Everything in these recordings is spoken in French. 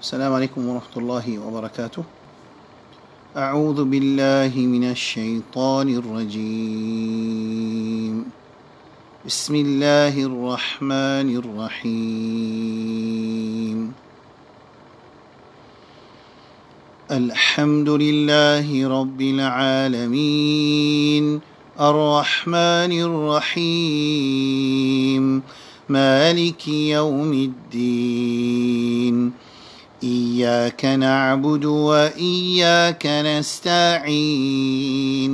السلام عليكم ورحمة الله وبركاته. أعوذ بالله من الشيطان الرجيم. بسم الله الرحمن الرحيم. الحمد لله رب العالمين الرحمن الرحيم مالك يوم الدين إياك نعبد وإياك نستعين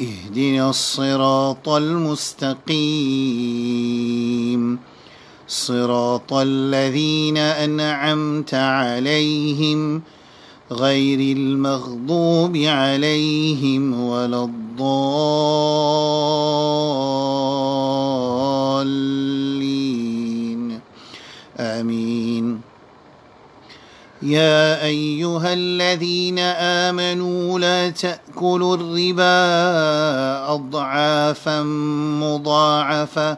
اهدنا الصراط المستقيم صراط الذين أنعمت عليهم غير المغضوب عليهم ولا الضالين آمين. يا أيها الذين آمنوا لا تأكلوا الربا أضعافا مضاعفة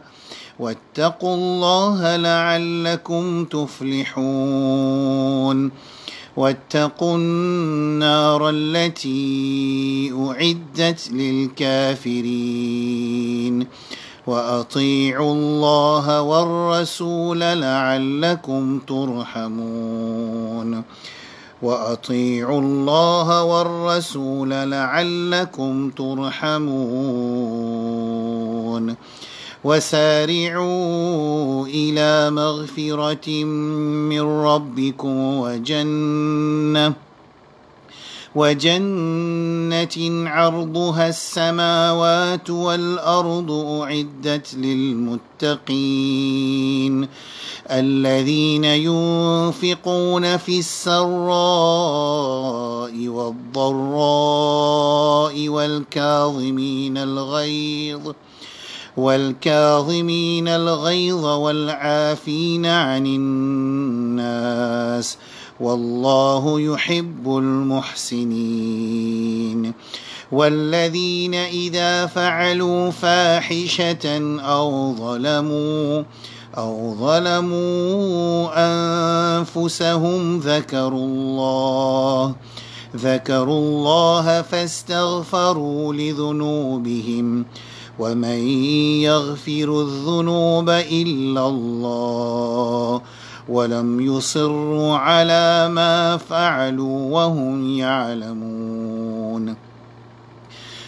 واتقوا الله لعلكم تفلحون. واتقوا النار التي أعدت للكافرين وأطيعوا الله والرسول لعلكم ترحمون. وأطيعوا الله والرسول لعلكم ترحمون. وسارعوا إلى مغفرة من ربكم وجنة عرضها السماوات والأرض أعدت للمتقين الذين ينفقون في السراء والضراء والكاظمين الغيظ والعافين عن الناس والله يحب المحسنين. والذين إذا فعلوا فاحشة أو ظلموا أنفسهم ذكروا الله فاستغفروا لذنوبهم ومن يغفر الذنوب إلا الله ولم يصروا على ما فعلوا وهم يعلمون.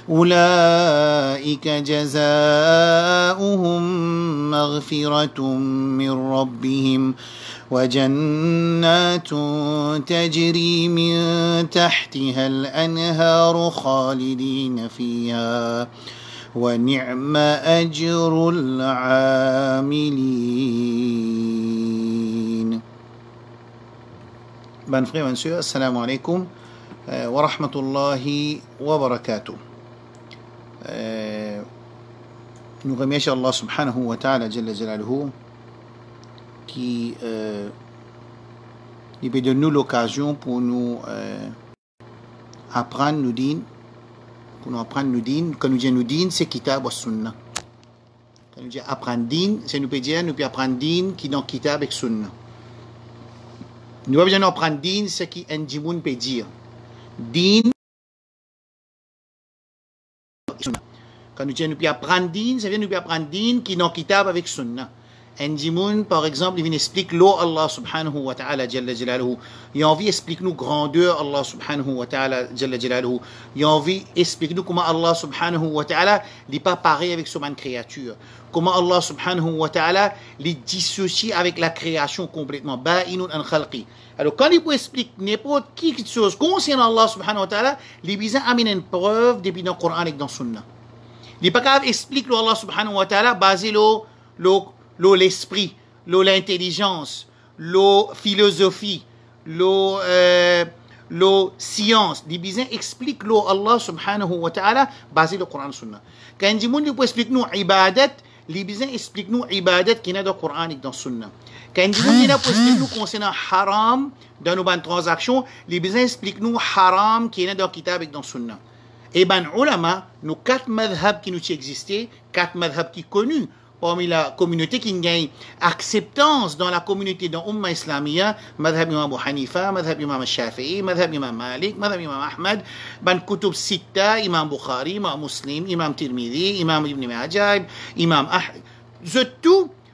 أولئك جزاؤهم مغفرة من ربهم وجنات تجري من تحتها الأنهار خالدين فيها ونعم أجر العاملين. Bonnes frères et sœurs, assalamu alaikum wa rahmatullahi wa barakatuh. Nous remercions Allah subhanahu wa ta'ala jalla jalaluhu qui nous donne l'occasion pour nous apprendre nos dînes. Pour nous apprendre nos dînes, quand nous disons nos dînes, c'est Kitab wa Sunnah. Quand nous disons apprendre dînes, c'est nous pouvons dire, nous pouvons apprendre dînes qui dans Kitab et Sunnah. Nous pouvons dire apprendre dînes, c'est qui un djimoun peut dire. Dînes. Quand nous disons nous pouvons apprendre dînes, ça veut dire nous pouvons apprendre dînes qui dans Kitab avec Sunnah. Un djimoun, par exemple, il vient expliquer l'eau Allah subhanahu wa ta'ala jalla jalaluhu. Il a envie d'expliquer nous grandeur Allah subhanahu wa ta'ala jalla jalaluhu. Il a envie d'expliquer nous comment Allah subhanahu wa ta'ala n'est pas pareil avec son créature. Comment Allah subhanahu wa ta'ala les dissocie avec la création complètement. Ba'inun an khalqi. Alors quand il peut expliquer n'importe qui chose concernant Allah subhanahu wa ta'ala, il besoin d'amener une preuve depuis dans le Coran et dans le Sunnah. Il n'est pas capable d'expliquer Allah subhanahu wa ta'ala basé l'esprit, l'intelligence, la philosophie, la science. Les bizins expliquent Allah subhanahu wa ta'ala basé le Coran et le Sunnah. Quand il dit nous explique nous ibadat, les bizins expliquent nous ibadat qui est dans le Coran et dans le Sunnah. Quand il dit nous explique nous concernant haram dans nos bonnes transactions, les bizins expliquent nous haram qui est dans le Kitab et dans le Sunnah. Et ben ulama, nous 4 madhab qui nous existaient, 4 madhab qui connus parmi la communauté qui gagne acceptance dans la communauté dans l'Umma Islamia, madhab Imam Abu Hanifa, madhab Imam Shafi'i, madhab Imam Malik, madhab Imam Ahmad, ban kutub Sitta, Imam Bukhari, Imam Muslim, Imam Tirmidhi, Imam Ibn Majah, Imam Ahmad.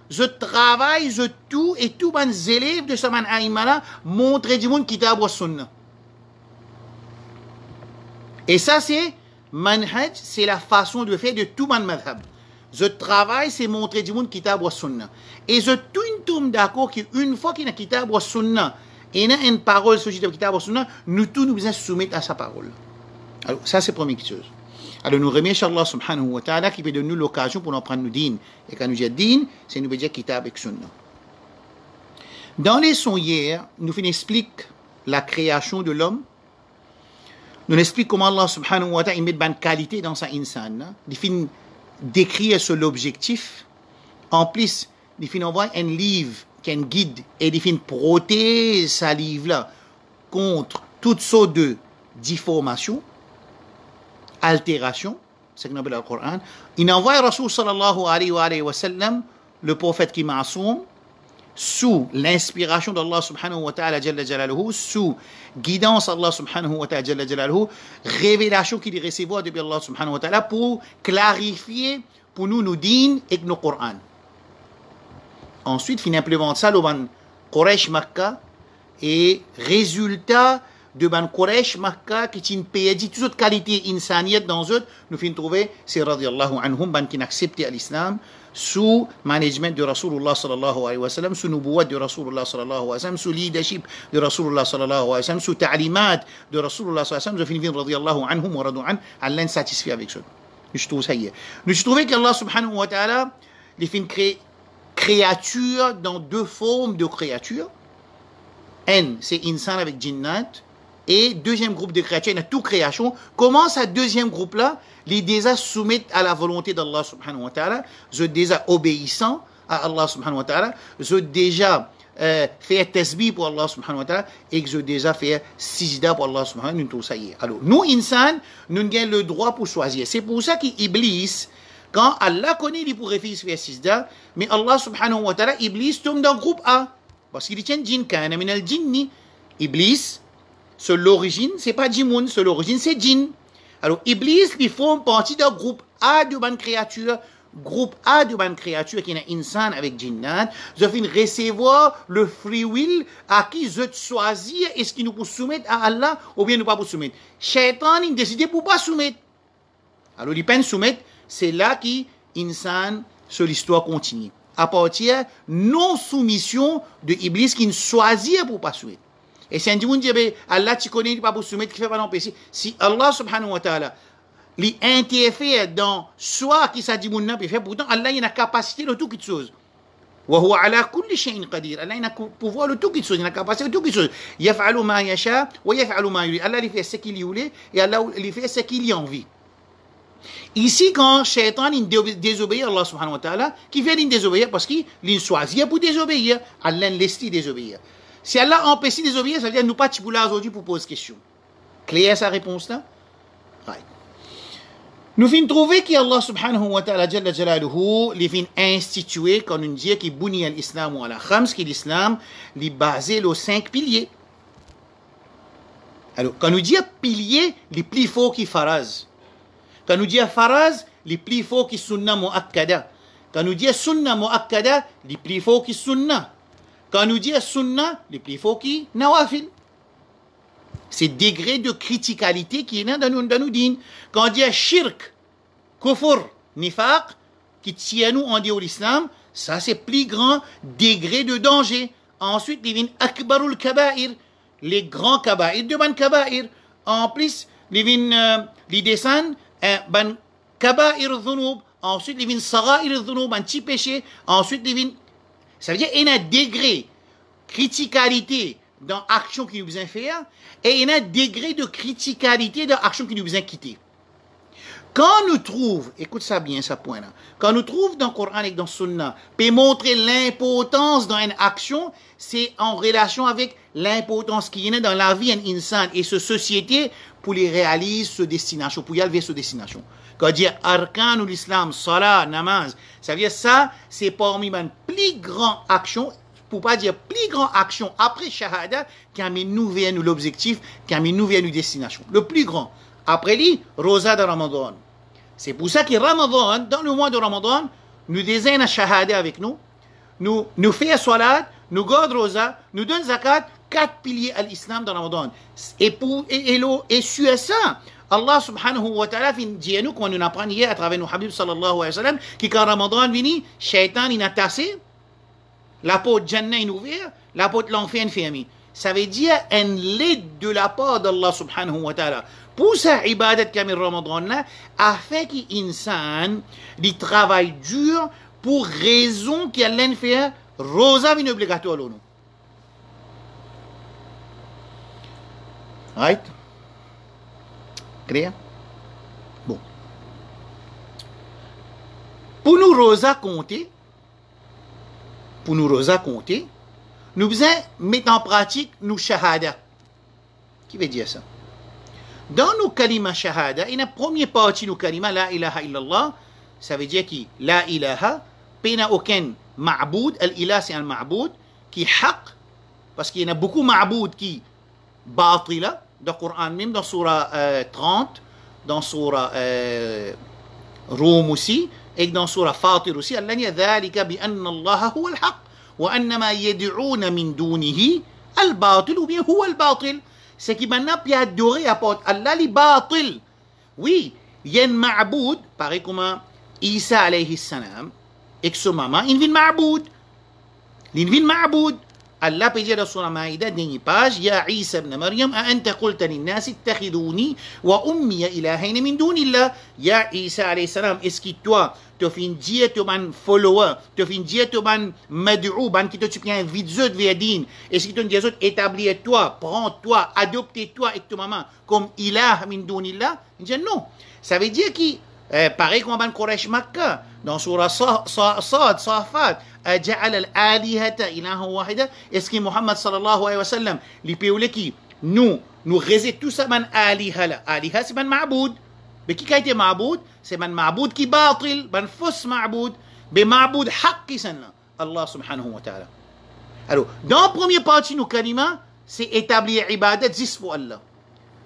Je travaille, et tous mes élèves de ce man aïmala montrent du monde kitab wa sunna. Et ça c'est manhaj, c'est la façon de faire de tout man madhab. Je travaille, c'est montrer du monde kitab wa sunna. Et je tombe d'accord qu'une fois qu'il y a kitab wa sunna, et il y a une parole sur le kitab wa sunna, nous tous nous devons soumettre à sa parole. Alors ça c'est la première chose. Alors nous remercions Allah subhanahu wa ta'ala qui peut donner nous l'occasion pour nous prendre nos dînes. Et quand nous disons dînes, c'est nous dire kitab et sunna. Dans les sons hier, nous expliquons la création de l'homme. Nous expliquons comment Allah subhanahu wa ta'ala met de bonne qualité dans sa insan. Il décrire sur l'objectif. En plus, il envoie un livre qui est un guide et il protéger sa livre-là contre toutes sortes de déformations, altération, c'est ce qu'on appelle le Coran. Il envoie Rasul sallallahu alayhi wa sallam, le prophète qui ma'asoum, sous l'inspiration d'Allah subhanahu wa ta'ala jalla jalaluhu, sous guidance d'Allah subhanahu wa ta'ala jalla jalaluhu, révélation qu'il recevait depuis Allah subhanahu wa ta'ala pour clarifier pour nous dînes et nos Coran. Ensuite, il implémente ça le ban Quraysh Makkah et résultat de ban Quraysh Makkah qui est une pays toute autre qualité insaniyat dans eux, nous finissons trouver c'est radiyallahu anhum ban qui accepté l'islam sous management de Rasulullah sallallahu alayhi wa sallam, sous nubuwat de Rasulullah sallallahu alayhi wa sallam, sous leadership de Rasulullah sallallahu alayhi wa sallam, sous ta'limat de Rasulullah sallallahu alayhi wa sallam, je finis radiyallahu anhum wa radu an, Allah satisfait avec ça. Nous trouvons qu'Allah subhanahu wa ta'ala il fait une créature dans deux formes de créatures. Un, c'est insan avec jinnat. Et deuxième groupe de créatures, il y a toute création. Comment ce deuxième groupe-là, les déjà soumettent à la volonté d'Allah subhanahu wa ta'ala, je déjà obéissant à Allah subhanahu wa ta'ala, je déjà fait tasbih pour Allah subhanahu wa ta'ala, et que je déjà fait sijda pour Allah subhanahu wa ta'ala. Alors, nous, insan, nous avons le droit pour choisir. C'est pour ça qu'Iblis, quand Allah connaît, il pourrait faire sijda, mais Allah subhanahu wa ta'ala, Iblis tombe dans le groupe A. Parce qu'il tient djinn, kana min al-jinni. Iblis, c'est l'origine, c'est pas Jimoun, c'est l'origine, c'est djinn. Alors, Iblis, ils font partie d'un groupe A de bonnes créatures, groupe A de bonnes créatures qui est un insan avec jinnat. Je viens recevoir le free will à qui je choisis, est-ce qu'il nous peut soumettre à Allah ou bien nous pas pour soumettre. Shaitan, il décide pour pas soumettre. Alors, il peine soumettre, c'est là qui insan sur l'histoire continue. À partir non-soumission de Iblis qui ne choisit pour pas soumettre. Et si on dit, Allah, tu connais, il pas pour soumettre, qui fait pas l'empêcher. Si Allah subhanahu wa ta'ala, il interfère dans soi qui s'est dit, pourtant Allah, il a la capacité de toute chose. Wa huwa ala kulli shay'in qadir. Allah, il a le pouvoir de toute chose, il a la capacité de toute chose. Yaf'alu ma yasha, wa yaf'alu ma yuri. Allah, il fait ce qu'il voulait, et Allah, il fait ce qu'il a envie. Ici, quand Shaitan désobéit à Allah subhanahu wa ta'ala, qui fait désobéir parce qu'il choisit pour désobéir, Allah laisse désobéir. Si Allah empêche de désobéir, ça veut dire nous pas là aujourd'hui pour poser question. Claire sa réponse là? Right. Nous finissons trouver qu'Allah subhanahu wa ta'ala jalla jalaluhu les fin institué quand on dit qu'il bouni l'islam ou ala khams, que l'islam est basé sur 5 piliers. Alors, quand nous disons piliers, les plus forts qui faraz. Quand nous disons faraz, les plus forts qui sunna mu'akkada. Quand nous disons sunna mu'akkada, les plus forts qui sunna. Quand nous disons sunna, les plus forts qui nawafil. C'est degré de criticalité qui est dans nos dînes. Quand on dit shirk, kufr, nifaq, qui tient nous en dit l'islam, ça c'est plus grand degré de danger. Ensuite, il y a akbarul kaba'ir, les grands kaba'ir, de ban kaba'ir. En plus, il descend ban kaba'ir dhunub. Ensuite, il y a sagair dhunub, un petit péché. Ensuite, ça veut dire qu'il y a un degré criticalité dans l'action qui nous besoin faire et il y a un degré de criticalité dans l'action qui nous besoin quitter. Quand nous trouve, écoute ça bien, ce point-là, quand nous trouve dans le Coran et dans le Sunna, peut montrer l'importance dans une action, c'est en relation avec l'importance qu'il y a dans la vie d'un insan et ce société pour les réaliser ce destination, pour y aller vers ce destination. Quand on dit arkan ou l'islam, salat, namaz, ça veut dire ça, c'est parmi les plus grandes actions, pour pas dire plus grande action après shahada, qui amène nous vers nous l'objectif, qui amène nous vers nous destination. Le plus grand. Après lui, Rosa de Ramadan. C'est pour ça que Ramadan, dans le mois de Ramadan, nous désignons la shahada avec nous, nous faisons salat, nous gardons Rosa, nous donnons zakat, 4 piliers à l'islam dans Ramadan. Et sur ça, Allah subhanahu wa ta'ala dit à nous, quand nous apprenons hier à travers nos habib sallallahu alayhi wa sallam, que quand Ramadan vient, Shaitan il a tassé, la porte Jannah est ouverte, la porte l'enfer est fermée. Ça veut dire un l'aide de la part d'Allah subhanahu wa ta'ala. Pour sa ibadat comme Ramadan là, afin qu'il insan, il travaille dur pour raison qu'il allait faire, rosa vient obligatoire nous. Right? Clair? Bon. Pour nous rosa compter, nous besoin mettre en pratique nos shahada. Qui veut dire ça? Dans nos kalima shahada, il y a une première partie de nos kalima, la ilaha illallah, ça veut dire que la ilaha, il n'y a aucun ma'boud, al-ilah c'est un ma'boud, qui est haq, parce qu'il y en a beaucoup ma'boud qui batila, dans le Coran même, dans surah 30, dans surah Rum aussi, et dans surah Fatir aussi, Allah dit ذلك بأن الله هو الحق وأن ما يدعون من دونه الباطل ou bien هو الباطل. C'est qui maintenant peut adorer à part Allah li batil. Oui, il y a un ma'boud, pareil comme Isa alayhi salam, et que ce maman, il vient ma'boud. Il vient ma'boud. Allah peut dire dans Surah Maïda, dernière page, Ya Isa ibn Maryam, a anta qulta linnasi ittakhiduni wa ummiya ilahayn min dunillah. Ya Isa alayhi salam, est-ce que toi, tu fais dire tu man follower, tu fais dire tu man mad'ou, ban qui tu prends vidéo de verdine, est-ce que tu dis autres établis-toi, prends-toi, adopte-toi avec ta maman comme ilah min dunillah? Il dit non. Ça veut dire que pareil comme ban Quraysh Makkah dans Surah Sad, Safat, جعل الآلهة إلها واحدة. Est-ce que Muhammad sallallahu alayhi wa sallam, les pays qui nous résident tout ça man aliha là. Aliha c'est man ma'boud. Mais qui a été ma'boud? C'est man ma'boud qui batil, man fausse ma'boud. Mais ma'boud haqqi sanna. Allah subhanahu wa ta'ala. Alors, dans la première partie de nos kalima, c'est établir ibadat juste pour Allah.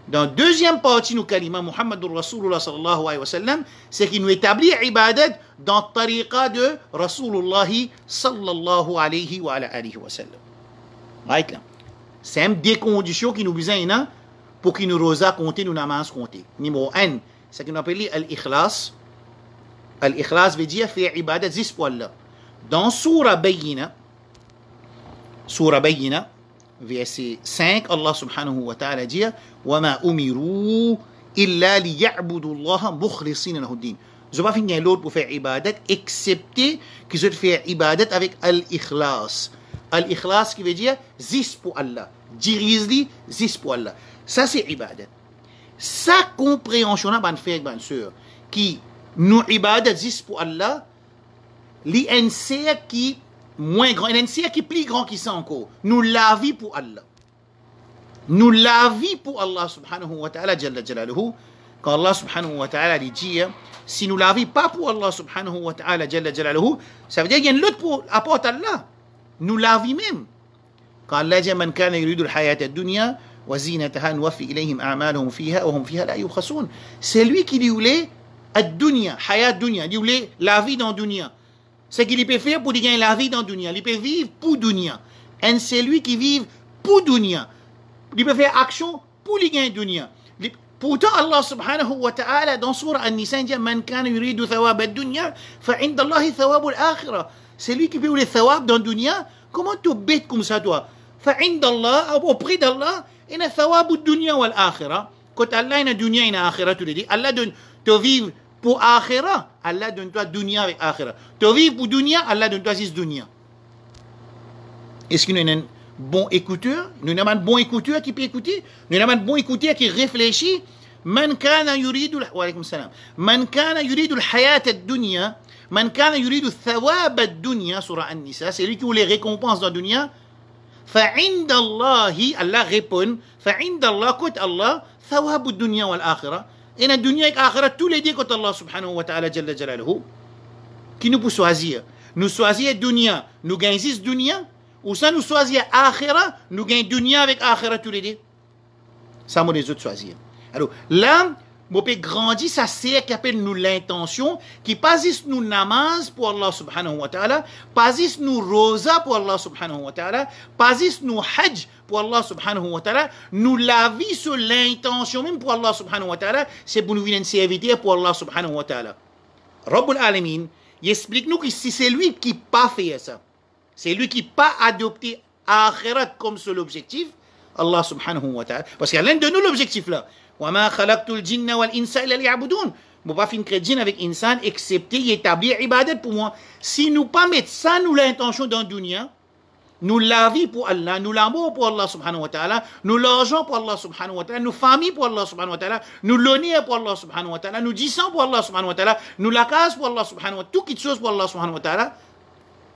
Dans la deuxième partie de nos kalima, Muhammadur Rasulullah sallallahu alayhi wa sallam, c'est qu'il nous établit ibadat dans le tariqa de Rasulullah sallallahu alayhi wa sallam. Right là. C'est une des conditions qui nous besoin pour qu'il nous rosa compter, nous namaz compter. Numéro 1, c'est qu'on appelle al-ikhlas. Al-ikhlas veut dire faire ibadat juste pour Allah. Dans Surah Bayyina, verset 5, Allah subhanahu wa ta'ala dit وَمَا أُمِرُوا إِلَّا لِيَعْبُدُوا اللَّهَ مُخْلِصِينَ لَهُ الدِّينَ. Je ne vais pas finir l'autre pour faire ibadat, excepté que je vais faire ibadat avec al-ikhlas. Al-ikhlas qui veut dire zis pour Allah. Dirige-li, zis pour Allah. Ça c'est ibadat. Sa compréhension, ban frère, ban sœur, qui nous ibadat zis pour Allah, li en qui moins grand, un qui est plus grand qui ça encore. Nous la vie pour Allah. Nous la vie pour Allah subhanahu wa ta'ala jalla jalaluhu. Quand Allah subhanahu wa ta'ala dit, si nous la vie pas pour Allah subhanahu wa ta'ala jalla jalaluhu, ça veut dire qu'il y a une lutte pour apporter Allah. Nous la vie même. Quand Allah dit, man kana yuridu al-hayata ad-dunya wa zinataha nuwaffi ilayhim a'malahum fiha wa hum fiha la yubkhasun. C'est lui qui dit voulait ad-dunya, hayat dunya, dit voulait la vie dans dunya. C'est qu'il peut faire pour gagner la vie dans dunya. Il peut vivre pour dunya. Et c'est lui qui vit pour dunya. Il peut faire action pour gagner dunya. Pourtant, Allah subhanahu wa ta'ala, dans Surah An-Nisa, dit Man kana yuridu thawab ad-dunya, fa inda Allahi thawab al-akhirah. C'est lui qui peut le thawab dans dunya. Comment tu bêtes comme ça, toi? Fa inda Allah, auprès d'Allah, il y a thawab ad-dunya wal-akhirah. Quand Allah, il y a dunya, il y a akhirah, tu le dis. Allah donne, tu vivre pour akhirah, Allah donne-toi dunya avec akhirah. Tu vis pour dunya, Allah donne-toi 6 dunya. Est-ce qu'il y a un bon écouteur? Nous avons un bon écouteur qui peut écouter? Nous avons un bon écouteur qui réfléchit? من كان يريد وعليكم السلام من كان يريد الحياة الدنيا من كان يريد ثواب الدنيا سورة النساء c'est lui qui voulait récompense dans la dunya فعند الله Allah répond فعند الله côté Allah ثواب الدنيا والآخرة et la dunya et l'آخرة tous les deux côté Allah subhanahu wa ta'ala jalla jalaluhu qui nous peut choisir nous choisir dunya nous gagnons dunya ou ça nous choisir akhira nous gagnons dunya avec akhira tous les deux ça nous les autres choisir alors là on peut grandir ça c'est qui appelle nous l'intention qui pas juste nous namaz pour Allah subhanahu wa ta'ala pas juste nous rosa pour Allah subhanahu wa ta'ala pas juste nous hajj pour Allah subhanahu wa ta'ala nous la vie sur l'intention même pour Allah subhanahu wa ta'ala c'est pour nous venir servir pour Allah subhanahu wa ta'ala Rabbul Alamin il explique nous que si c'est lui qui pas fait ça c'est lui qui pas adopté akhirat comme seul objectif Allah subhanahu wa ta'ala parce qu'il y a l'un de nous l'objectif là وما خلقت الجن والإنس إلا ليعبدون je ne peux pas faire un avec insan excepté établir ibadat pour moi si nous pas mettre ça nous l'intention dans le dunya nous la vie pour Allah nous l'amour pour Allah subhanahu wa ta'ala nous l'argent pour Allah subhanahu wa ta'ala nous famille pour Allah subhanahu wa ta'ala nous l'honneur pour Allah subhanahu wa ta'ala nous disons pour Allah subhanahu wa ta'ala nous la case pour Allah subhanahu wa ta'ala tout quelque chose pour Allah subhanahu wa ta'ala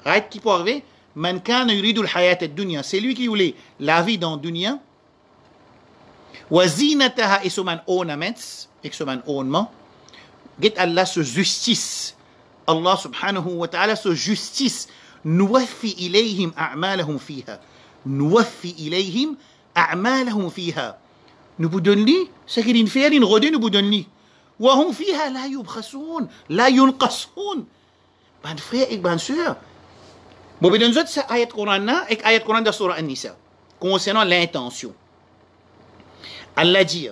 right qui peut arriver man kana yuridu al-hayat ad-dunya c'est lui qui voulait la vie dans le dunya وزينتها et son ornaments et son ornement get Allah ce justice Allah subhanahu wa ta'ala ce justice نوفي إليهم أعمالهم فيها نوفي إليهم أعمالهم فيها nous vous donne li ce qu'il fait il redonne nous vous donne li وهم فيها لا يبخسون لا ينقصون ban frère et ban sœur bon ben nous autres c'est ayat Coran et ayat Coran de surah An-Nisa concernant l'intention Allah dit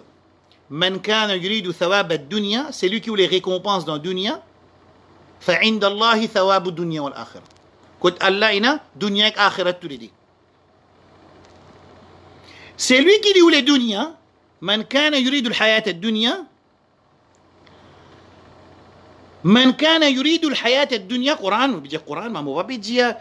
Man kana yuridu thawab ad-dunya c'est lui qui voulait récompense dans dunya fa inda Allah thawab ad-dunya wal akhirah côté Allah ina dunya et akhirat tous les deux c'est lui qui dit où les dunya man kana yuridu al-hayat ad-dunya man kana yuridu al-hayat ad-dunya Coran on veut dire Coran mais on va pas dire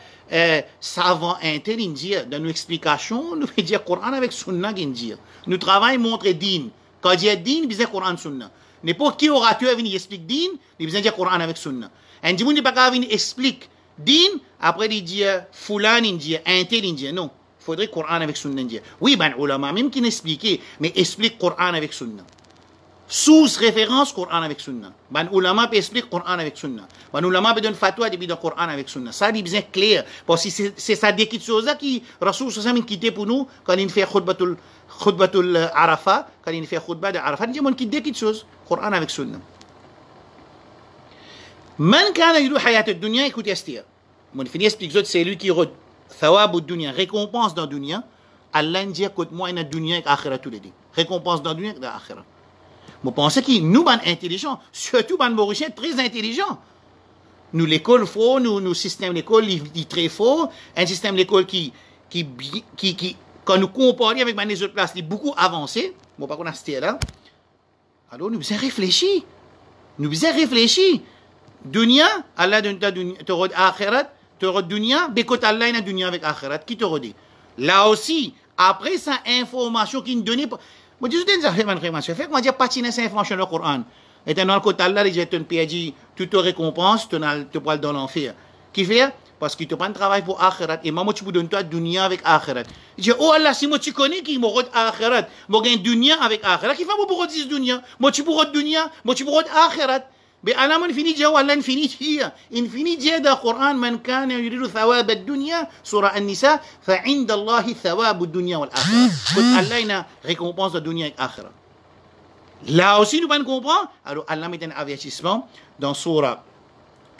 savant intelligent dans nos explications nous veut dire Coran avec sunna qui dit nous travaillons montrer din quand dit din besoin Coran sunna n'importe qui orateur vient explique din il besoin dire Coran avec sunna un dit n'est pas capable venir explique din après il dit fulan il dit intelligent non il faudrait Coran avec sunna dire oui ben ulama même qui n'expliquer mais explique Coran avec sunna sous référence Coran avec sunna ban ulama peut expliquer Coran avec sunna ban ulama peut donner fatwa depuis le Coran avec sunna ça dit bien clair parce que c'est ça des petites choses qui Rasoul sallallahu quitté pour nous quand il fait khutbatul arafa quand il fait khutba de arafa il dit mon quitte des petites choses Coran avec sunna man kana yuridu hayat ad-dunya écoute estia mon fini explique c'est lui qui thawab ad-dunya récompense dans dunya Allah dit écoute moi une dunya et akhirat tous les deux récompense dans dunya et akhirat je pense que nous, sommes intelligents, surtout les Mauriciens, très intelligents. Nous, l'école faux, nous, système l'école, il est très faux. Un système l'école qui, quand nous comparons avec les autres places, il est beaucoup avancé. Bon, pas qu'on a cité là. Alors, nous devons réfléchir. Nous devons réfléchir. Dunya, Allah te rend akhirat, te rend dunya, bekot Allah ina dunya avec akhirat, qui te rend. Là aussi, après sa information qui nous donne. Moi, je dis que c'est une information. Fait que moi, je patine cette information dans le Coran. Et dans le côté Allah, il te dit, tu te récompenses, tu te prends dans l'enfer. Qui fait? Parce qu'il te prend un travail pour akhirat. Et moi, tu peux donner toi dunya avec akhirat. Je dis, oh Allah, si moi tu connais qui m'a rendu akhirat, moi gagne dunya avec akhirat. Qui fait moi pour dire dunya? Moi tu peux rendre dunya, moi tu peux rendre akhirat. Mais Allah, mon fini dire, Allah, infini dire. Infini dire dans le Coran, man kana yuridu thawab ad-dunya, surah An-Nisa, fa inda Allah thawab ad-dunya wal akhirah. Donc Allah, il a récompense de dunya et akhirah. Là aussi, nous ne comprenons. Alors Allah met un avertissement dans surah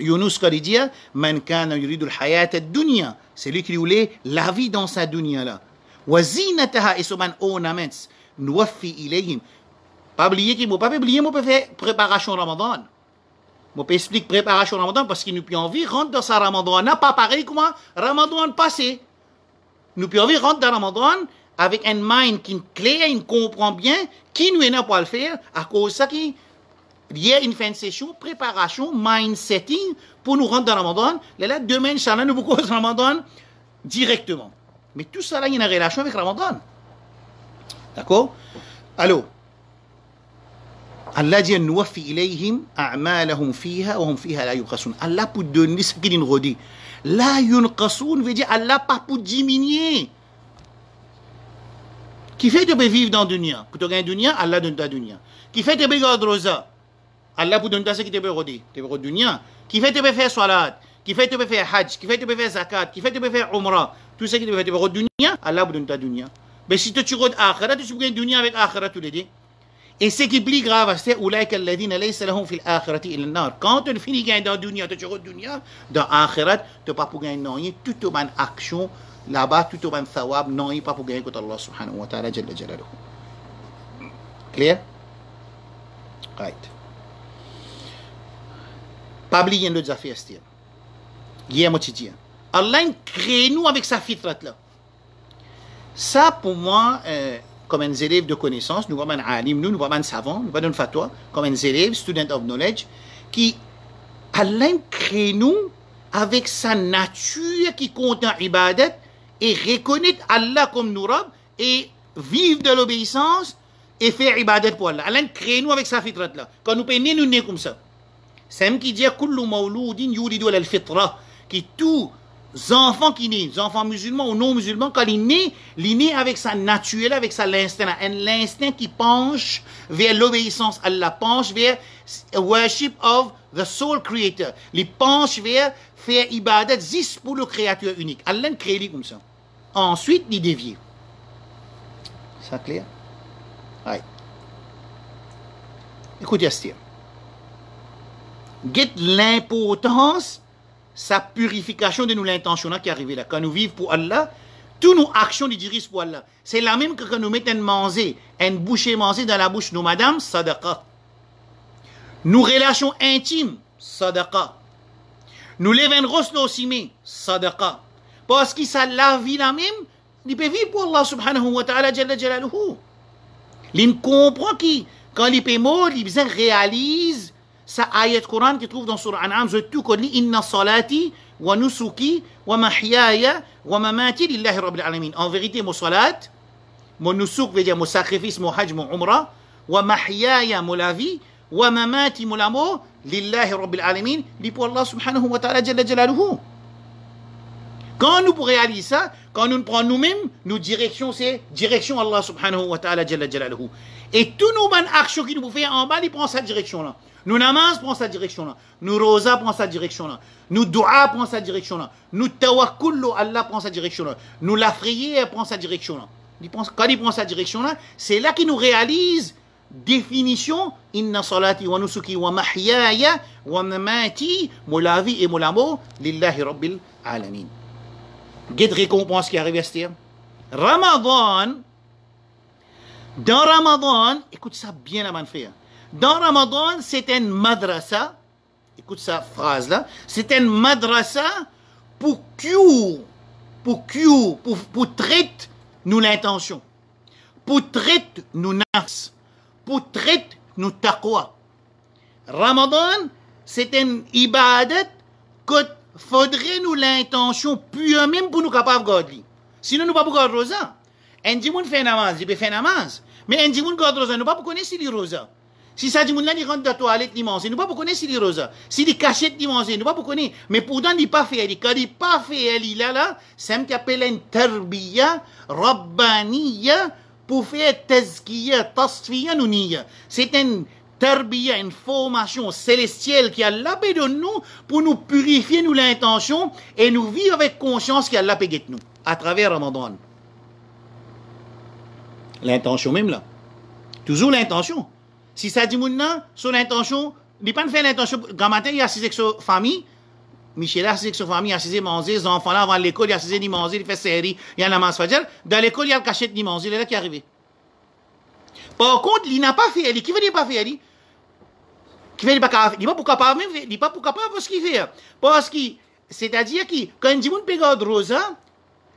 Yunus quand il dit, man kana yuridu al-hayat ad-dunya, c'est lui qui voulait la vie dans sa dunya là. Wa zinataha et son ornaments, nuwaffi ilayhim. Pas oublier qu'il ne faut pas oublier, on peut faire préparation Ramadan. Je peux expliquer préparation Ramadan parce qu'il nous peut envie rentrer dans sa Ramadan. N'a pas pareil comme Ramadan passé. Nous peut envie rentrer dans Ramadan avec un mind qui est clair, qui comprend bien, qui nous est là pour le faire, à cause de ça qui il y a une fin de session, préparation, mind setting pour nous rentrer dans Ramadan. Là, demain, Inch'Allah, nous beaucoup Ramadan directement. Mais tout ça là, il y a une relation avec Ramadan. D'accord? Alors, Allah dit nuwaffi ilayhim a'malahum fiha wa hum fiha la yunqasun. Allah pour donner ce qu'il nous dit. La yunqasun veut dire Allah pas pour diminuer. Qui fait que tu peux vivre dans la dunya? Pour te gagner dunya, Allah donne ta dunya. Qui fait que tu peux garder rosa? Allah pour donner ce qui te peut redire. Tu peux dunya. Qui fait que tu peux faire salat? Qui fait que tu peux faire hajj? Qui fait que tu peux faire zakat? Qui fait que tu peux faire umrah? Tout ce qui te peut faire dunya, Allah pour donner ta dunya. Mais si tu regardes akhirat, tu peux gagner dunya avec akhirat tous les deux. Et ce qui est plus grave, c'est أولئك الذين ليس لهم في الآخرة إلا النار. Quand tu finis gagner dans la dunya, tu regardes dunya, dans akhirat, tu n'as pas pour gagner rien, tout au ban action là-bas, tout au ban thawab, non, il pas pour gagner contre Allah subhanahu wa ta'ala jalla jalaluhu. Clair? Right. Pas oublier l'autre affaire, c'est-à-dire. Hier, moi, tu dis, Allah crée nous avec sa fitrat là. Ça, pour moi, comme un élève de connaissance, nous sommes un alim, nous sommes un savant, nous sommes un fatwa, comme un élève, student of knowledge, qui, Allah crée nous avec sa nature qui contient ibadat et reconnaître Allah comme nous rab et vivre de l'obéissance et faire ibadat pour Allah. Allah crée nous avec sa fitrat là. Quand nous peignons, nous sommes comme ça. C'est même qui dit kullu mawloudin yulidu ala al-fitra, qui tout enfants qui naissent, enfants musulmans ou non musulmans, quand ils naissent avec sa nature, avec sa l'instinct qui penche vers l'obéissance à Allah, penche vers worship of the soul creator, il penche vers faire ibadat juste pour le créateur unique. Allah crée comme ça. Ensuite, il dévie. C'est clair? Oui. Écoutez, Astir. Get l'importance sa purification de nous l'intention qui est arrivée là. Quand nous vivons pour Allah, toutes nos actions nous dirigent pour Allah. C'est la même que quand nous mettons une bouchée manger dans la bouche de nos madames, sadaqa. Nos relations intimes, sadaqa. Nous levons roslo aussi, sadaqa. Parce que ça la vie la même, il peut vivre pour Allah subhanahu wa ta'ala jalla jalaluhu. Il comprend qui, quand il peut mourir, il réalise sa ayat Coran qui trouve dans Surah An'am, je tout connais, inna salati wa nusuki wa mahyaya wa mamati lillahi rabbil alamin. En vérité, mon salat, mon nusuk veut dire mon sacrifice, mon hajj, mon umrah, wa mahyaya, mon la vie, wa mamati, mon amour, lillahi rabbil alamin, li pour Allah subhanahu wa ta'ala jalla jalaluhu. Quand nous pour réaliser ça, quand nous prenons nous-mêmes, nos directions, c'est direction Allah subhanahu wa ta'ala jalla jalaluhu. Et tous nos bonnes actions qui nous font en bas, ils prennent cette direction-là. Nous namaz prend sa direction là. Nous rosa prend sa direction là. Nous dua prend sa direction là. Nous tawakkul Allah prend sa direction là. Nous la prière prend sa direction là. Quand il prend sa direction là, c'est là qu'il nous réalise définition inna salati wa nusuki wa mahyaya wa mamati, la vie et mon amour lillahi rabbil alamin. Quelle récompense qui arrive à ce terme. Ramadan, dans Ramadan, écoute ça bien avant de faire. Dans Ramadan, c'est une madrasa, écoute cette phrase-là, c'est une madrasa pour traiter nous l'intention, pour traiter nous nafs, pour traiter nous taqwa. Ramadan, c'est une ibadat que faudrait nous l'intention pure même pour nous capables de garder. Sinon, nous ne pouvons pas garder rosa. Un dimoun fait namaz, il peut faire namaz. Mais un dimoun garde rosa, nous ne pouvons pas connaître s'il est rosa. Si ça dit, il rentre dans la toilette, il mange, nous ne pouvons pas connaître s'il est rosa. S'il est cachette, il mange, nous ne pouvons pas connaître. Mais pourtant, il n'est pas fait. Quand il n'est pas fait, il est là, c'est ce qu'on appelle une tarbiya, rabbaniya, pour faire tazkiya, tasfiya, nouniya. C'est une tarbiya, une formation célestielle qui a l'appel de nous pour nous purifier nous l'intention et nous vivre avec conscience qu'il a l'appel de nous à travers Ramadan. L'intention même là. Toujours l'intention. Si ça dit maintenant, son intention, il n'est pas fait l'intention. Grand matin, il a assisé avec sa famille. Michel a assisé avec sa famille, il a assisé manger. Les enfants là, avant l'école, il a assisé ni manger, il fait série, il y a la masse fajr. Dans l'école, il y a le cachette ni manger, il est là qui est arrivé. Par contre, il n'a pas fait, qui veut dire pas fait, qui veut dire pas il n'est pas pour capable, il n'est pas pour capable pour ce qu'il fait. Parce que, c'est-à-dire que, quand il dit, on peut garder rosa,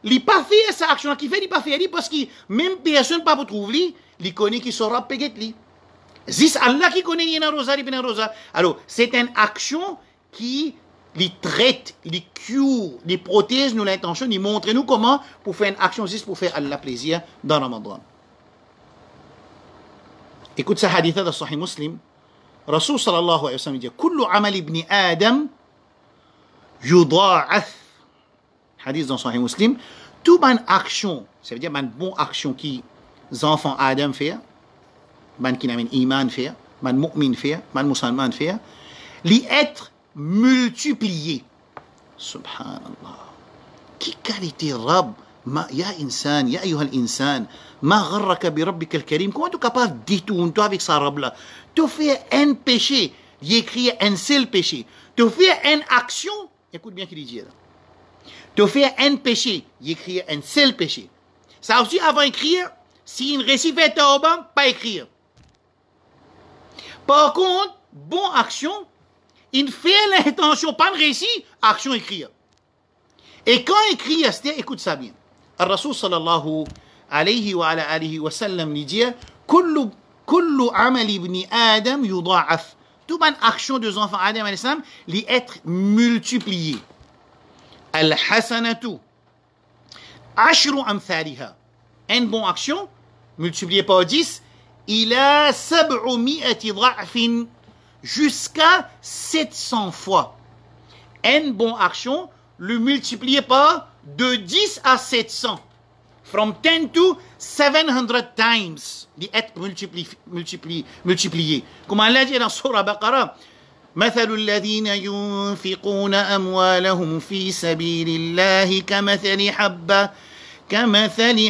il n'a pas fait cette action qui fait, il n'a pas fait, parce que même personne pas pour trouver, il connaît qu'il saura payer lui. C'est Allah qui connaît une rosa, une rosa. Alors, c'est une action qui les traite, les cure, les protège nous l'intention, les montre nous comment pour faire une action juste pour faire Allah plaisir dans Ramadan. Écoute ce hadith de Sahih Muslim. Rasul sallallahu alayhi wa sallam dit Kullu amal ibn Adam yudha'ath. Hadith dans Sahih Muslim. Toute bonne action, ça veut dire une bonne action qui les enfants Adam font, qui n'ont iman fait, les mu'min fait, les musulmans fait, les être multipliés. Subhanallah. Qui qualité Rab, ya insan, ya ayyuha al-insan, ma gharraka bi rabbika al-karim. Comment tu es capable de détourner toi avec sa Rab là? Tu fais un péché, il écrit un seul péché. Tu fais une action, écoute bien ce qu'il dit là. Tu fais un péché, il écrit un seul péché. Ça aussi avant d'écrire, si une récit fait tauba, pas écrire. Par contre, bonne action, il fait l'intention, pas de récit, action écrire. Et quand écrire, écoute ça bien. Le Rasul sallallahu alayhi wa ala alihi wa sallam dit Kullu amal ibn Adam yudha'af. Toute bonne action des enfants Adam alayhi salam, les être multipliés. Al-hasanatu ashru amthaliha. Une bonne action, multipliée par 10, il a 700 dha'fin, jusqu'à 700 fois. Une bonne action, le multiplier par de 10 à 700. From 10 to 700 times. Il est multiplié. Comme Allah dit dans Surah Baqarah, مثل الذين ينفقون أموالهم في سبيل الله كمثل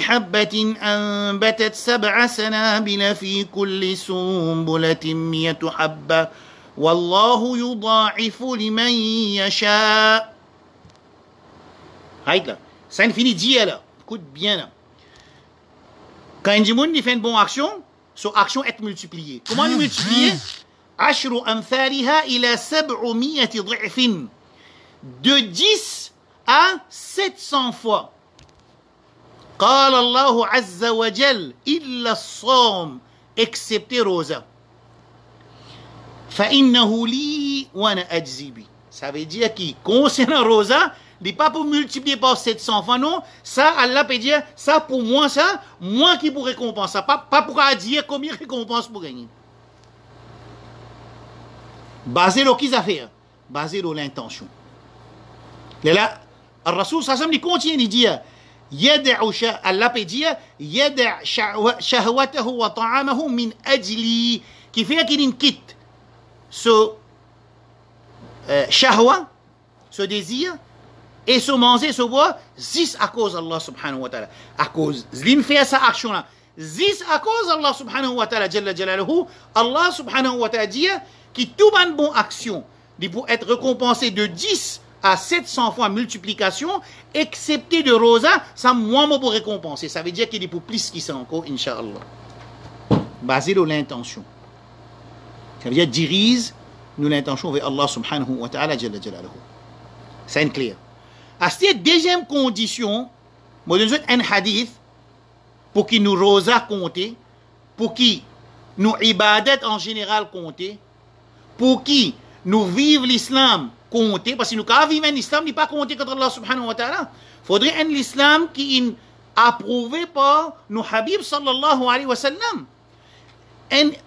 حبة أنبتت 7 سنابل في كل سنبلة 100 حبة والله يضاعف لمن يشاء. Là, ça finit dire là. Écoute bien là. Quand un monde fait une bonne action, son action est multipliée. Comment le multiplier? Ashru amthaliha ila 700 dha'fin. De 10 à 700 fois. قال الله عز وجل إلا الصوم excepté rosa. فإنه لي وأنا أجزي به. Ça veut dire que concernant rosa, il n'est pas pour multiplier par 700 fois, non. Ça, Allah peut dire, ça pour moi, ça, moi qui pour récompenser. Pas pour dire combien de récompense pour gagner. Basé sur qui ça fait? Basé sur l'intention. Là, le Rasul sallam il continue de dire, Allah peut dire, yada' shahwatahu wa ta'amahu min ajli, qui fait qu'il quitte ce shahwa, ce désir, et se manger, se boire, 10 à cause d'Allah subhanahu wa ta'ala. À cause, l'in fait sa action là. 10 à cause d'Allah subhanahu wa ta'ala, jalla jalaluhu. Allah subhanahu wa ta'ala dit que toute bonne action, il peut être récompensé de 10 à 700 fois multiplication, excepté de rosa, ça moins pour récompenser. Ça veut dire qu'il est pour plus qui ça encore, Inch'Allah. Basé sur l'intention. Ça veut dire dirige nous l'intention vers Allah subhanahu wa ta'ala, jalla jalaluhu. C'est clair. À cette deuxième condition, moi je donne un hadith pour qu'il nous rosa compter, pour qu'il nous ibadat en général compter, pour qu'il nous vive l'islam compter, parce que nous quand vivons l'islam, il n'est pas compté contre Allah subhanahu wa ta'ala. Il faudrait un islam qui est approuvé par nos habib sallallahu alayhi wa sallam.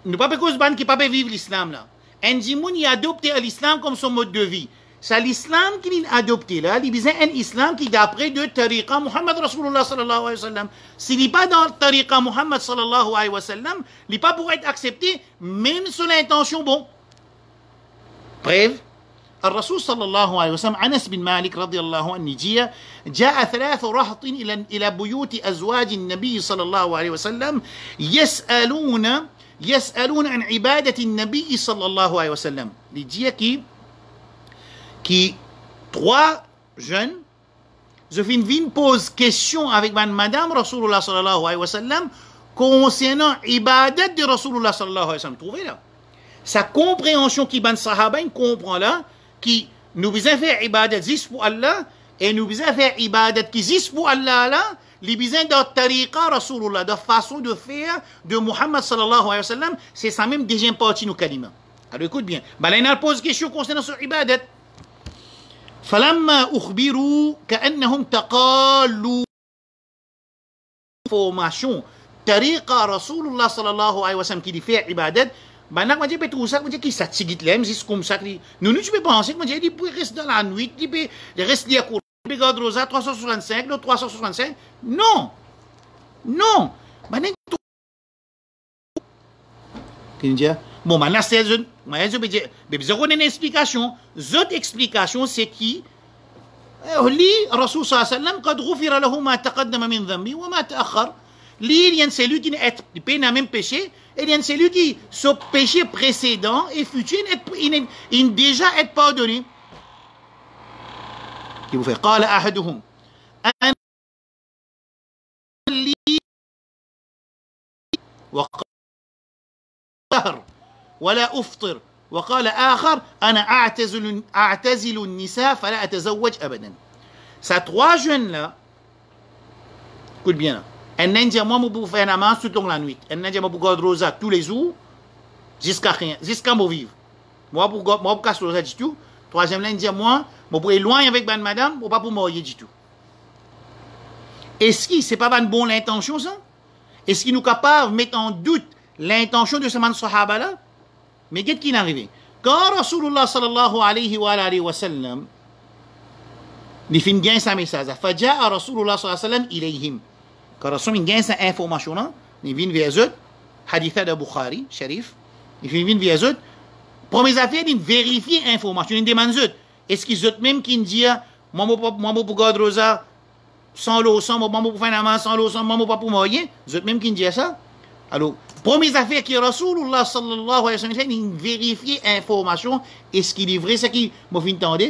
Nous pas parce que qui ne peut pas vivre l'islam là. Un dimoun y a adopté l'islam comme son mode de vie. C'est l'islam qui est adopté là, il y a un islam qui est d'après de tariqa Muhammad Rasulullah sallallahu alayhi wa sallam. S'il n'est pas dans le tariqa Muhammad sallallahu alayhi wa sallam, il n'est pas pour être accepté, même sur l'intention bon. Bref, الرسول صلى الله عليه وسلم أنس بن مالك رضي الله عنه جاء 3 رهط إلى بيوت أزواج النبي صلى الله عليه وسلم يسألون عن عبادة النبي صلى الله عليه وسلم. Il dit qui 3 jeunes, je viens pose question avec madame Rasulullah sallallahu alayhi wa sallam concernant ibadat de Rasulullah sallallahu alayhi wa sallam. Trouvez là. Sa compréhension qui ban sahaba comprend là qui nous besoin faire ibadat juste pour Allah et nous besoin faire ibadat qui juste pour Allah là, les besoins de tariqa Rasulullah, de façon de faire de Muhammad sallallahu alayhi wa sallam, c'est ça même deuxième partie nous kalima. Alors écoute bien. Bah là il pose question concernant sur ibadat. فلما أخبروا كأنهم تقالوا formation tariqa Rasulullah sallallahu alayhi wa sallam qui dit faire ibadat, maintenant, je peux tout ça, je qui ça tigit l'aime, c'est comme ça. Nous, tu peux penser que je dis, pour rester dans la nuit, tu peux rester à court, tu peux regarder Rosa 365, le 365. Non! Non! Maintenant, bon, maintenant, c'est une explication. Cette explication, c'est qui? Li, Rasul sallallahu alayhi wa sallam, قد غفر له ما تقدم من ذنبه وما تأخر. Li, il y a celui qui n'est pas même péché, et il y a celui qui, ce péché précédent et futur, il déjà est pardonné. Qui vous fait? قال أحدهم أنا لي وقال ولا أفطر وقال آخر أنا أعتزل النساء فلا أتزوج أبدا. Ces trois jeunes-là, écoute bien là, un Indien, moi, je peux faire un namaz toute la nuit. Un Indien, je peux garder rosa tous les jours, jusqu'à moi vivre. Moi, je peux casser rosa du tout. Troisième l'Indien, moi, je peux aller loin avec ben madame, je ne peux pas mourir du tout. Est-ce que ce n'est pas une bonne intention, ça? Est-ce qu'il nous est capable de mettre en doute l'intention de ce man sahaba là? Mais qu'est-ce qui est arrivé? Quand Rasulullah sallallahu alayhi wa sallam, il fait gagner sa message. Faja'a Rasulullah sallallahu alayhi wa sallam ilayhim. Quand Rasul gagne sa information là, il vient vers eux, haditha de Bukhari, Sharif, il vient vers eux, première affaire, il vérifie l'information, il demande eux, est-ce qu'ils ont même qui disent, moi, je peux garder rosa, sans l'eau, sans moi, je peux faire un namaz, sans l'eau, sans moi, je peux pas pour mourir, ils ont même qui disent ça. Alors, première affaire qui Rasulullah sallallahu alayhi wa sallam, il vérifie l'information, est-ce qu'il est vrai, ce qui m'a fait entendre?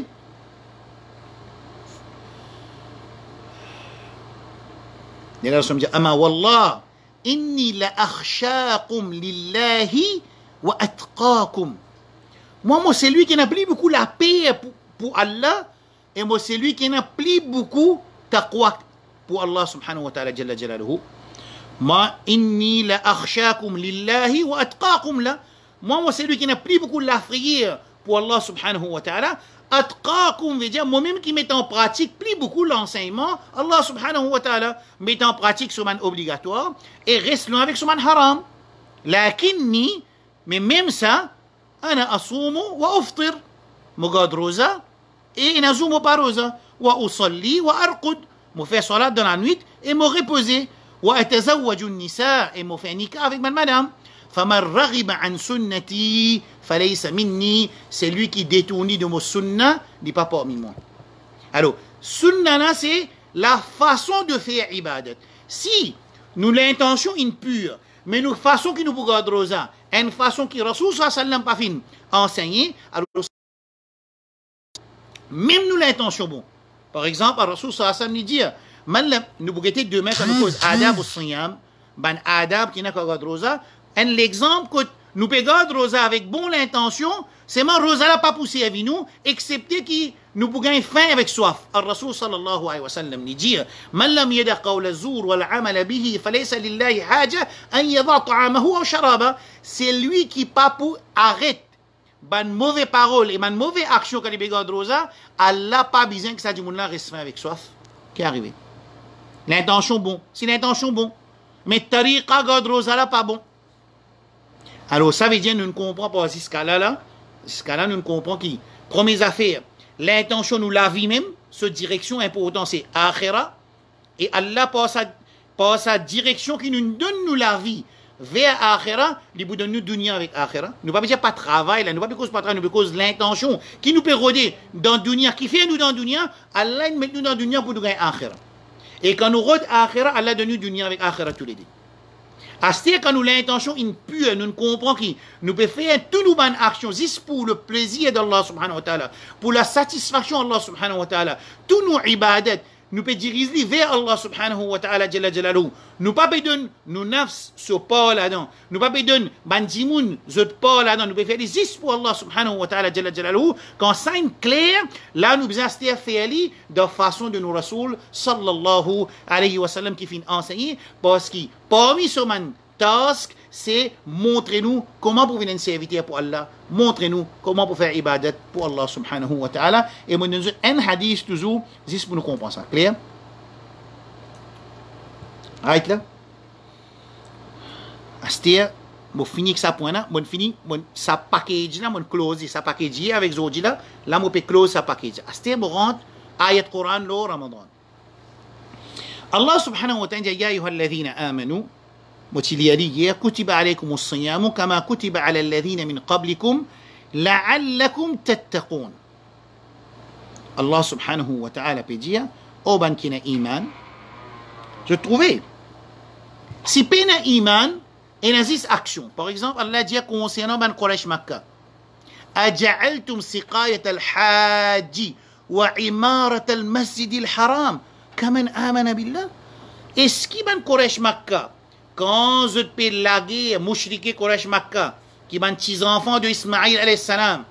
Et là, dit, Ama wallah, inni la akhshaakum lillahi wa atqaakum. Moi, c'est lui qui n'a plus beaucoup la paix pour Allah, et moi, c'est lui qui n'a plus beaucoup taqwa pour Allah subhanahu wa ta'ala jalla jalaluhu. Moi, inni la akhshaakum lillahi wa atqaakum la. Moi, c'est lui qui n'a plus beaucoup la frayeur pour Allah subhanahu wa ta'ala. Atqaakum veut dire moi-même qui met en pratique plus beaucoup l'enseignement, Allah subhanahu wa ta'ala met en pratique ce man obligatoire et reste loin avec ce man haram. Lakinni, mais même ça, ana asumu wa uftir, me garde rosa et nazumu pas rosa, wa usalli wa arqud, me fait salat dans la nuit et me reposer, wa atazawwaju nisa et me fait nikah avec ma madame. فَمَنْ رَغِبَ عَنْ سُنَّتِي فَلَيْسَ مِنِّي. C'est lui qui détourne de mon sunna, n'est pas parmi moi. Alors, sunna, c'est la façon de faire ibadat. Si nous l'intention impure, mais nous façon qui nous pouvons garder rosa, une façon qui Rasul sallam pas fin enseigner, alors même nous l'intention bon. Par exemple, Rasul sallam nous dit, nous pouvons être demain quand nous cause adab au siyam, ban adab qui n'a qu'à garder rosa. L'exemple que nous pouvons garder rosa avec bonne intention, c'est que rosa n'a pas poussé avec nous, excepté que nous pouvons gagner faim avec soif. Al-Rasul sallallahu alayhi wa sallam dit Man lam yada qawla zour wal amala bihi falaysa lillahi haja an yada ta'amahu aw sharaba. C'est lui qui pas pour arrête ban mauvaise parole et ban mauvaise action quand il regarde rosa, Allah pas besoin que ça du monde là reste faim avec soif. Qui est arrivé? L'intention bon, c'est l'intention bon. Mais tariqa garde rosa là pas bon. Alors, ça veut dire que nous ne comprenons pas ce cas-là. Ce cas-là, nous ne comprenons qui. Première affaire, l'intention, nous la vie même, cette direction importante, c'est akhira. Et Allah, par sa direction qui nous donne nous la vie vers akhira, il vous donne nous dunya avec akhira. Nous ne pouvons pas travail, là, nous ne pouvons pas travail, nous cause l'intention qui nous peut rôder dans dunya, qui fait nous dans dunya, Allah met nous dans dunya pour nous gagner akhira. Et quand nous rôde akhira, Allah donne nous dunya avec akhira tous les deux. C'est-à-dire quand nous l'intention impure, nous ne comprenons que nous pouvons faire toutes nos bonnes actions juste pour le plaisir d'Allah subhanahu wa ta'ala, pour la satisfaction d'Allah subhanahu wa ta'ala. Tous nos ibadat, nous pouvons diriger vers Allah subhanahu wa ta'ala jalla jalaluhu. Nous ne pouvons pas donner nos nafs ce pas là-dedans. Nous ne pouvons pas donner bandimoun ce pas là-dedans. Nous pouvons faire juste pour Allah subhanahu wa ta'ala jalla jalaluhu. Quand ça est clair, là nous devons faire de façon de nos Rasul sallallahu alayhi wa sallam qui finit enseigner. Parce que parmi ce man task, c'est montrez-nous comment pour venir servir pour Allah. Montrez-nous comment pour faire ibadat pour Allah subhanahu wa ta'ala. Et nous avons un hadith toujours, juste pour nous comprendre ça. Clair? Right là? Astia, je finis avec ça point là, je finis, ça package là, je close ça package avec Zodi là, là je peux close ça package. Astia, je rentre, ayat Quran, lo Ramadan. Allah subhanahu wa ta'ala, ya ayyuha alladhina amanu, متليالية كتب عليكم الصيام كما كتب على الذين من قبلكم لعلكم تتقون. Allah subhanahu wa ta'ala peut dire au ban qui n'a iman, je trouvais si pena iman et nazis action. Par exemple, Allah dit concernant ban Quraysh Makkah, أجعلتم سقاية الحاج وعمارة المسجد الحرام كمن آمن بالله. Est-ce qu'il ban Quraysh Makkah quand je peux laguer mouchriquer Quraysh Makkah qui ban petits enfants de Ismaïl alayhi salam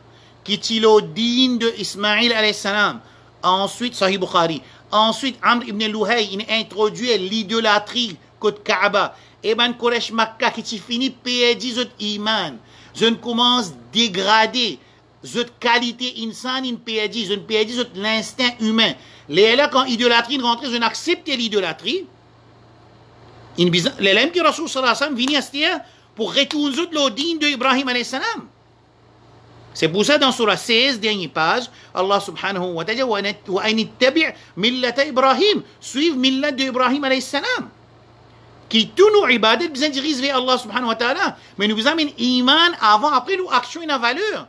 qui tilodine de Ismaïl alayhi salam, ensuite Sahih Bukhari, ensuite Amr ibn Luhay il introduit l'idolâtrie côté Kaaba et ban Quraysh Makkah qui finit perdre zot iman, je ne commence dégrader zot qualité insan in perdre, je ne perdre zot l'instinct humain. Les là quand idolâtrie rentre, je n'accepte l'idolâtrie. Les lèmes que Rasul sallallahu alayhi wa sallam vient à pour retourner le din de Ibrahim alayhi salam. C'est pour ça dans Surah 16, dernière page, Allah subhanahu wa ta'ala wa an ittabi' millata Ibrahim, suivre millat de Ibrahim alayhi salam. Qui tous nos ibadat besoin dirigent vers Allah subhanahu wa ta'ala, mais nous besoin d'un iman avant, après nous action et la valeur.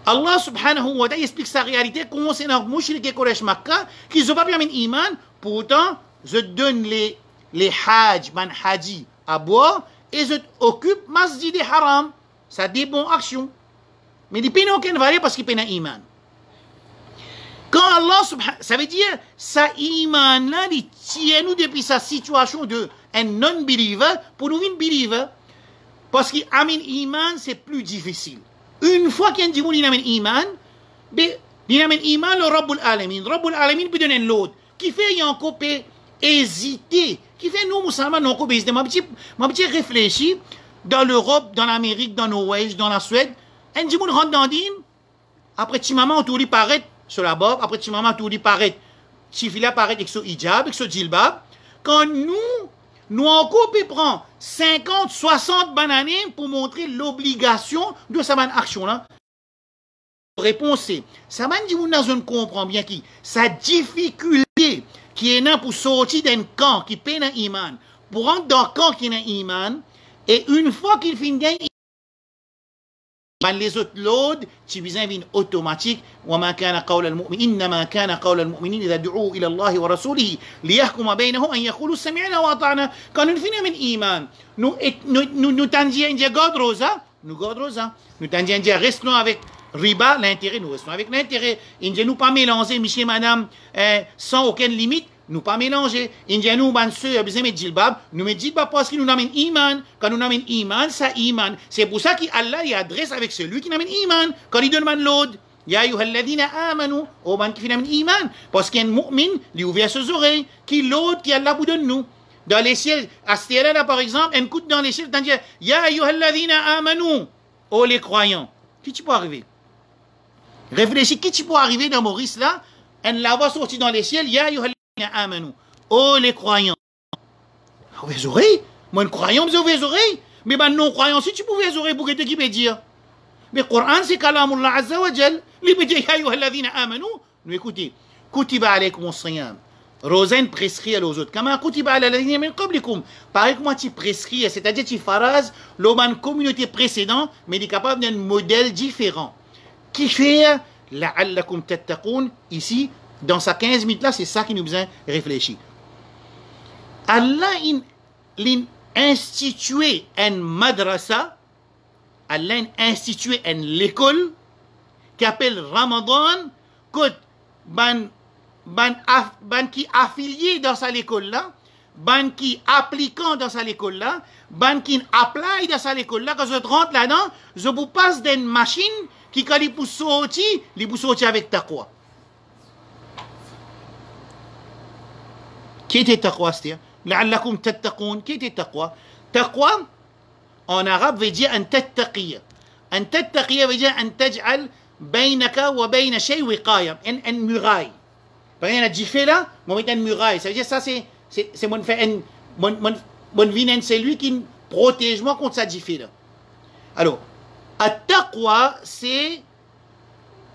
Allah subhanahu wa ta'ala explique sa réalité concernant les mouchriques et Quraysh Makkah qui n'ont pas bien un iman, pourtant je donne les hajj, man haji à boire et je occupe masjid et haram. Ça dit bonne action. Mais il n'y a aucune valeur parce qu'il y a un iman. Quand Allah subhanahu, ça veut dire, sa iman là, il tient nous depuis sa situation de un non-believer pour nous un believer. Parce qu'il a un iman, c'est plus difficile. Une fois qu'il y a un iman, il y a un iman, le Rabbul Alamin. Rabbul Alamin peut donner l'autre. Qui fait, il y a encore hésiter. Qui fait, nous, musulmans, nous, encore hésiter. Ma petite réfléchir, dans l'Europe, dans l'Amérique, dans Norvège, dans la Suède, un petit monde rentre dans le din, après, petit maman, tout lui paraît sur la barbe, après, petit maman, tout lui paraît, petit filet paraît avec ce hijab, avec ce djilbab. Quand nous encore, peut prendre 50, 60 bananes pour montrer l'obligation de sa bonne action-là. Réponse c'est, ça m'a dit, on comprend bien qui, sa difficulté qui est là pour sortir d'un camp qui peine un iman, pour rentrer dans le camp qui est un iman, et une fois qu'il finit un iman, les autres loads, tu besoin d'une automatique, وَمَا كَانَ قَوْلَ الْمُؤْمِنِينَ إِنَّمَا كَانَ قَوْلَ الْمُؤْمِنِينَ إِذَا دُعُوا إِلَى اللَّهِ وَرَسُولِهِ لِيَحْكُمَ بَيْنَهُمْ أَنْ يَقُولُوا سَمِعْنَا وَأَطَعْنَا. Quand nous finissons un iman, nous t'endions garde rosa, nous t'endions restons avec riba, l'intérêt, nous restons avec l'intérêt. Nous ne pas mélanger, monsieur, madame, sans aucune limite. Nous pas mélanger. Nous, ban ceux, besoin de djilbab. Nous mettons djilbab parce que nous n'avons iman. Quand nous avons iman, ça iman. C'est pour ça qu'Allah y adresse avec celui qui n'a iman. Quand il donne l'autre, ya ayyuhalladhina amanu, au ban qui n'a iman. Parce qu'il y a un mu'min, il ouvre ses oreilles, qui l'autre, qui Allah vous donne nous. Dans les ciels, à ce là par exemple, un coup dans les ciels, t'en dis, ya ayyuhalladhina amanu, oh les croyants. Qui tu peux arriver? Réfléchis, qui tu peux arriver dans Maurice là, et la voix sortie dans les ciels, ya ayyuhalladhina amanu, oh les croyants. Ouvre les oreilles? Moi, un croyant, je ouvre les oreilles. Mais ben non-croyant, si tu pouvais les oreilles, pour que tu peux dire. Mais le Coran, c'est Kalamullah Azza wa Jal. Il peut dire, ya ayyuhalladhina amanu. Nous écoutez, kutiba alaykum as-siyam. Rosen prescrit aux autres. Kama kutiba ala alladhina min qablikum. Pareil que moi, tu prescris, c'est-à-dire tu phases l'homme communauté précédente, mais il est capable d'un modèle différent. Qui fait la'allakum tattaqun ici, dans sa 15 minutes là, c'est ça qui nous besoin réfléchir. Allah il institué un madrasa, Allah institué une l'école qui appelle Ramadan, que ban qui affilié dans sa l'école là, ban qui appliquant dans sa l'école là, ban qui apply dans sa l'école là, quand je rentre là-dedans, je vous passe d'une machine qui quand il peut sortir avec taqwa. Qui était taqwa, c'est-à-dire la'allakum tattaqun, qui était taqwa? Taqwa en arabe veut dire un tattaqiyya. Un tattaqiyya veut dire un taj'al baynaka wa bayna shay wiqaya, un muraille. Par exemple, il a dit là, on met une muraille. Ça veut dire ça, c'est mon fait, mon vinen, c'est lui qui Protège-moi contre ça difficile. Alors, at-taqwa, c'est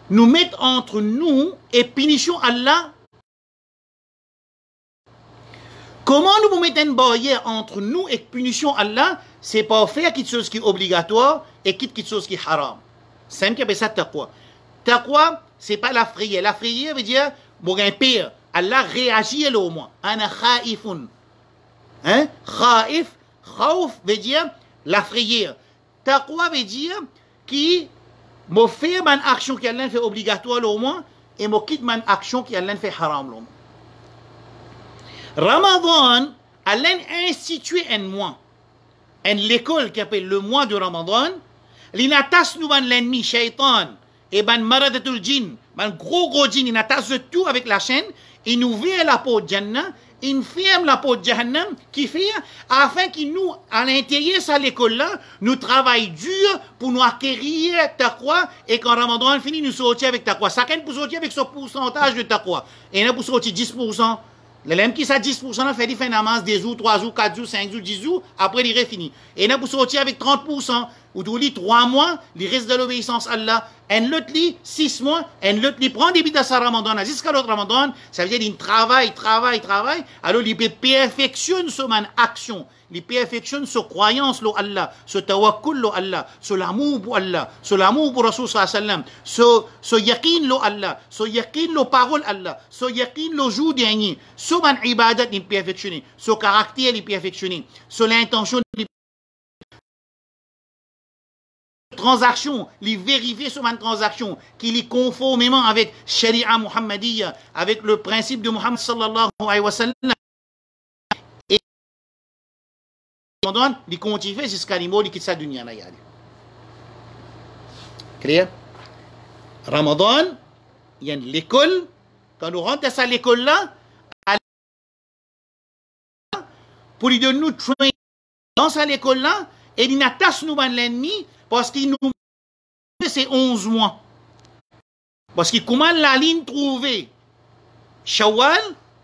nous mettre entre nous et punition Allah. Comment nous mettons une barrière entre nous et punition Allah? C'est pas faire quelque chose qui est obligatoire et quelque chose qui est haram. C'est un peu ça taqwa. Taqwa, c'est pas la frayeur. La frayeur veut dire, bon, un pire. Allah réagit là au moins. Ana khaifun. Hein? Khaif, khawf veut dire la frayeur. Taqwa veut dire qui me fait une action qui Allah fait obligatoire là au moins et me quitte une action qui Allah fait haram là au moins. Ramadan, Allah a institué un mois. L'école qui appelle le mois de Ramadan, l'inatas nous l'ennemi, shaitan, et ban maradatul jinn, ban gros jinn, il attache tout avec la chaîne, il nous vient la peau de Jannah, il ferme la peau de Jahannam, qui fait, afin qu'il nous, à l'intérieur de l'école là, nous travaillons dur pour nous acquérir taqwa, et quand Ramadan finit, nous sortir avec taqwa. Chacun pour sortir avec son pourcentage de taqwa. Et il y en a pour sortir 10%. L'élève qui ça 10% fait des namaz 2 jours, 3 jours, 4 jours, 5 jours, 10 jours, après il est fini. Et il y en a pour sortir avec 30%, ou tout lit 3 mois, il reste de l'obéissance à Allah. Un l'autre lit 6 mois, un l'autre lit prend des bidas à Ramadan, jusqu'à l'autre Ramadan, ça veut dire qu'il travaille, alors il perfectionne son action, il perfectionne sa croyance à Allah, ce tawakkul à Allah, ce l'amour pour Allah, ce l'amour pour Rasul sallallahu alayhi wa sallam, ce yaqin à Allah, ce yaqin aux paroles Allah, ce yaqin au jour dernier, ce man ibadat il perfectionne, ce caractère il perfectionne, ce l'intention transaction, il vérifie sur une transaction qu'il est conformément avec Sharia Muhammadiyya, avec le principe de Muhammad sallallahu alayhi wa sallam. Et il continue jusqu'à l'immo, il quitte sa dunya. Clair? Ramadan, il y a l'école. Quand nous rentrons à l'école là, pour lui donner nous train dans cette école là, et il attache nous l'ennemi. Parce qu'il nous c'est 11 mois. Parce que comment la ligne trouvée Shawwal,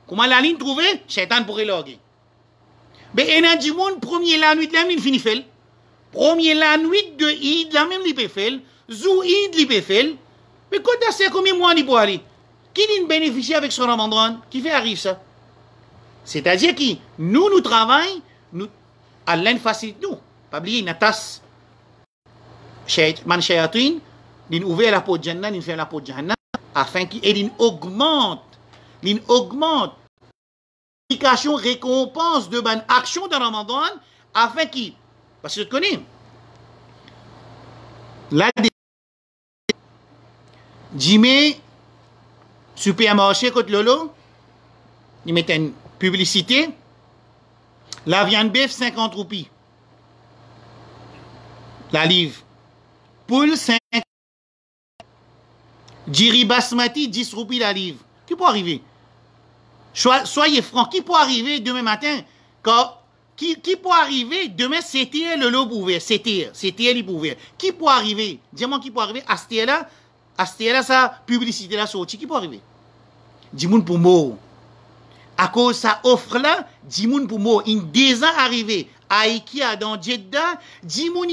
comment la ligne trouvée Shaitan pourrait loguer. Mais il y a du monde, premier la nuit, la il finit fait. Premier la nuit de Eid, la même il peut faire. Zou Eid, il peut faire. Mais quand c'est combien de mois il peut aller? Qui il bénéficie avec son Ramadan? Qui fait arrive ça? C'est-à-dire que nous travaillons, Allah facilite nous. Pas oublier, une tasse. Man shayatin, il ouvre la porte de Jannah, il fait la porte de Jahannam, afin qu'il augmente l'application récompense de bonne action de Ramadan, afin qu'il, parce que tu connais, là, Jimé, supermarché côté Lolo, il met une publicité, la viande bœuf 50 roupies, la livre. Poule 5. Jiri basmati 10 roupies la livre. Qui peut arriver? Soyez francs, qui peut arriver demain matin? Qui peut arriver demain? C'était le lot ouvert. C'était il ouvert. Qui peut arriver? Dis-moi qui peut arriver? Astéla, sa publicité là sortie. Qui peut arriver? Dis-moi pour moi. À cause de sa offre là, dis-moi pour moi. Il déjà arrivé à Ikea dans Jeddah. Dis-moi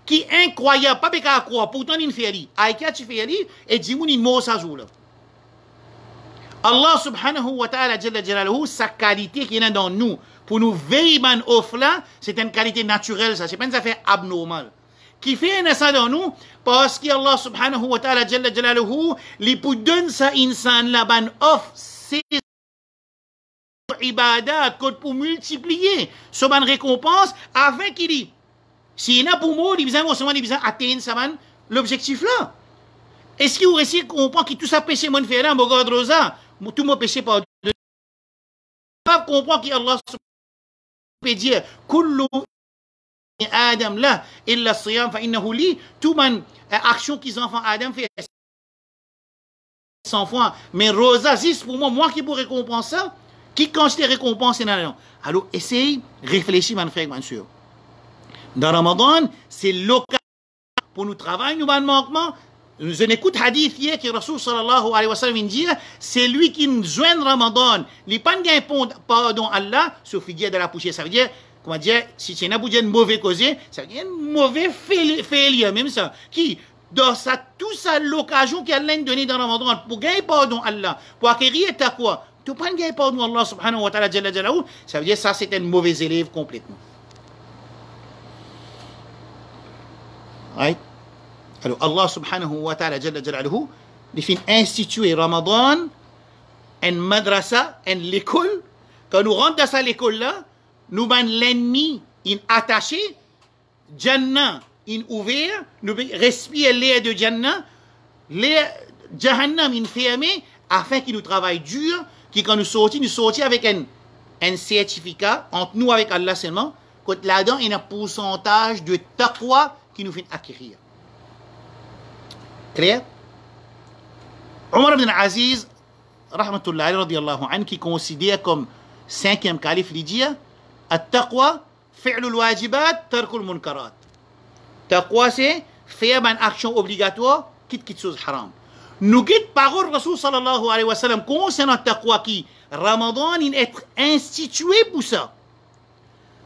qui est incroyable, pas qu'à croire, pourtant il fait ali. Aïkia tu fais ali et dis-moi il mot ça joue là. Allah subhanahu wa ta'ala jalla jalaluhu, sa qualité qui est dans nous pour nous veiller ban offre là, c'est une qualité naturelle ça, c'est pas une affaire abnormale. Qui fait ça dans nous parce que Allah subhanahu wa ta'ala jalla jalaluhu, li pour donne ça insan la ban offre, c'est ibadat pour multiplier ce ban récompense afin qu'il dit s'il y en a pour moi, il besoin atteindre l'objectif là. Est-ce qu'il vous réussit à comprendre que tout ça péché mon fait là, mon God Rosa, tout mon péché par de pas comprendre qu'Allah peut dire kullu Adam là illa siyam fa innahu li, tout man action qu'ils enfants Adam fait 100 fois, mais Rosa juste pour moi qui pourrais comprendre ça. Qui quand je te récompense, alors essaye, réfléchis, mon frère, mon soeur. Dans Ramadan, c'est l'occasion pour nous travailler, nous, manquement, je n'écoute hadith hier que Rasul sallallahu alayhi wa sallam dit, c'est lui qui nous joint Ramadan, il pas gain pardon Allah, sauf qu'il de la poussière. Ça veut dire, comment dire, si c'est un mauvais causé, ça veut dire un mauvais fait même ça. Qui, dans ça, tout ça, l'occasion qu'Allah nous donné dans Ramadan, pour gagner pardon Allah, pour acquérir ta quoi, tu pas gagner pardon Allah subhanahu wa ta'ala, ça veut dire ça, c'est un mauvais élève complètement. Right? Alors Allah subhanahu wa ta'ala jalla jalaluhu il fait instituer Ramadan en madrasa, en l'école. Quand nous rentrons dans cette école-là, nous avons l'ennemi attaché, Jannah ouvert, nous respirons l'air de Jannah, l'air Jahannam fermé, afin qu'il nous travaille dur, que quand nous sortions avec un certificat, entre nous avec Allah seulement, quand là-dedans, il y a un pourcentage de taqwa qui nous fait acquérir. Clair? Omar ibn Aziz, rahmatullahi radiyallahu anhu, qui considère comme 5e calife, il dit At-taqwa, fi'lul wajibat, tarkul munkarat. Taqwa, c'est faire une action obligatoire, quitte chose haram. Nous quitte parole Rasul sallallahu alayhi wa sallam concernant taqwa qui, Ramadan, il est institué pour ça.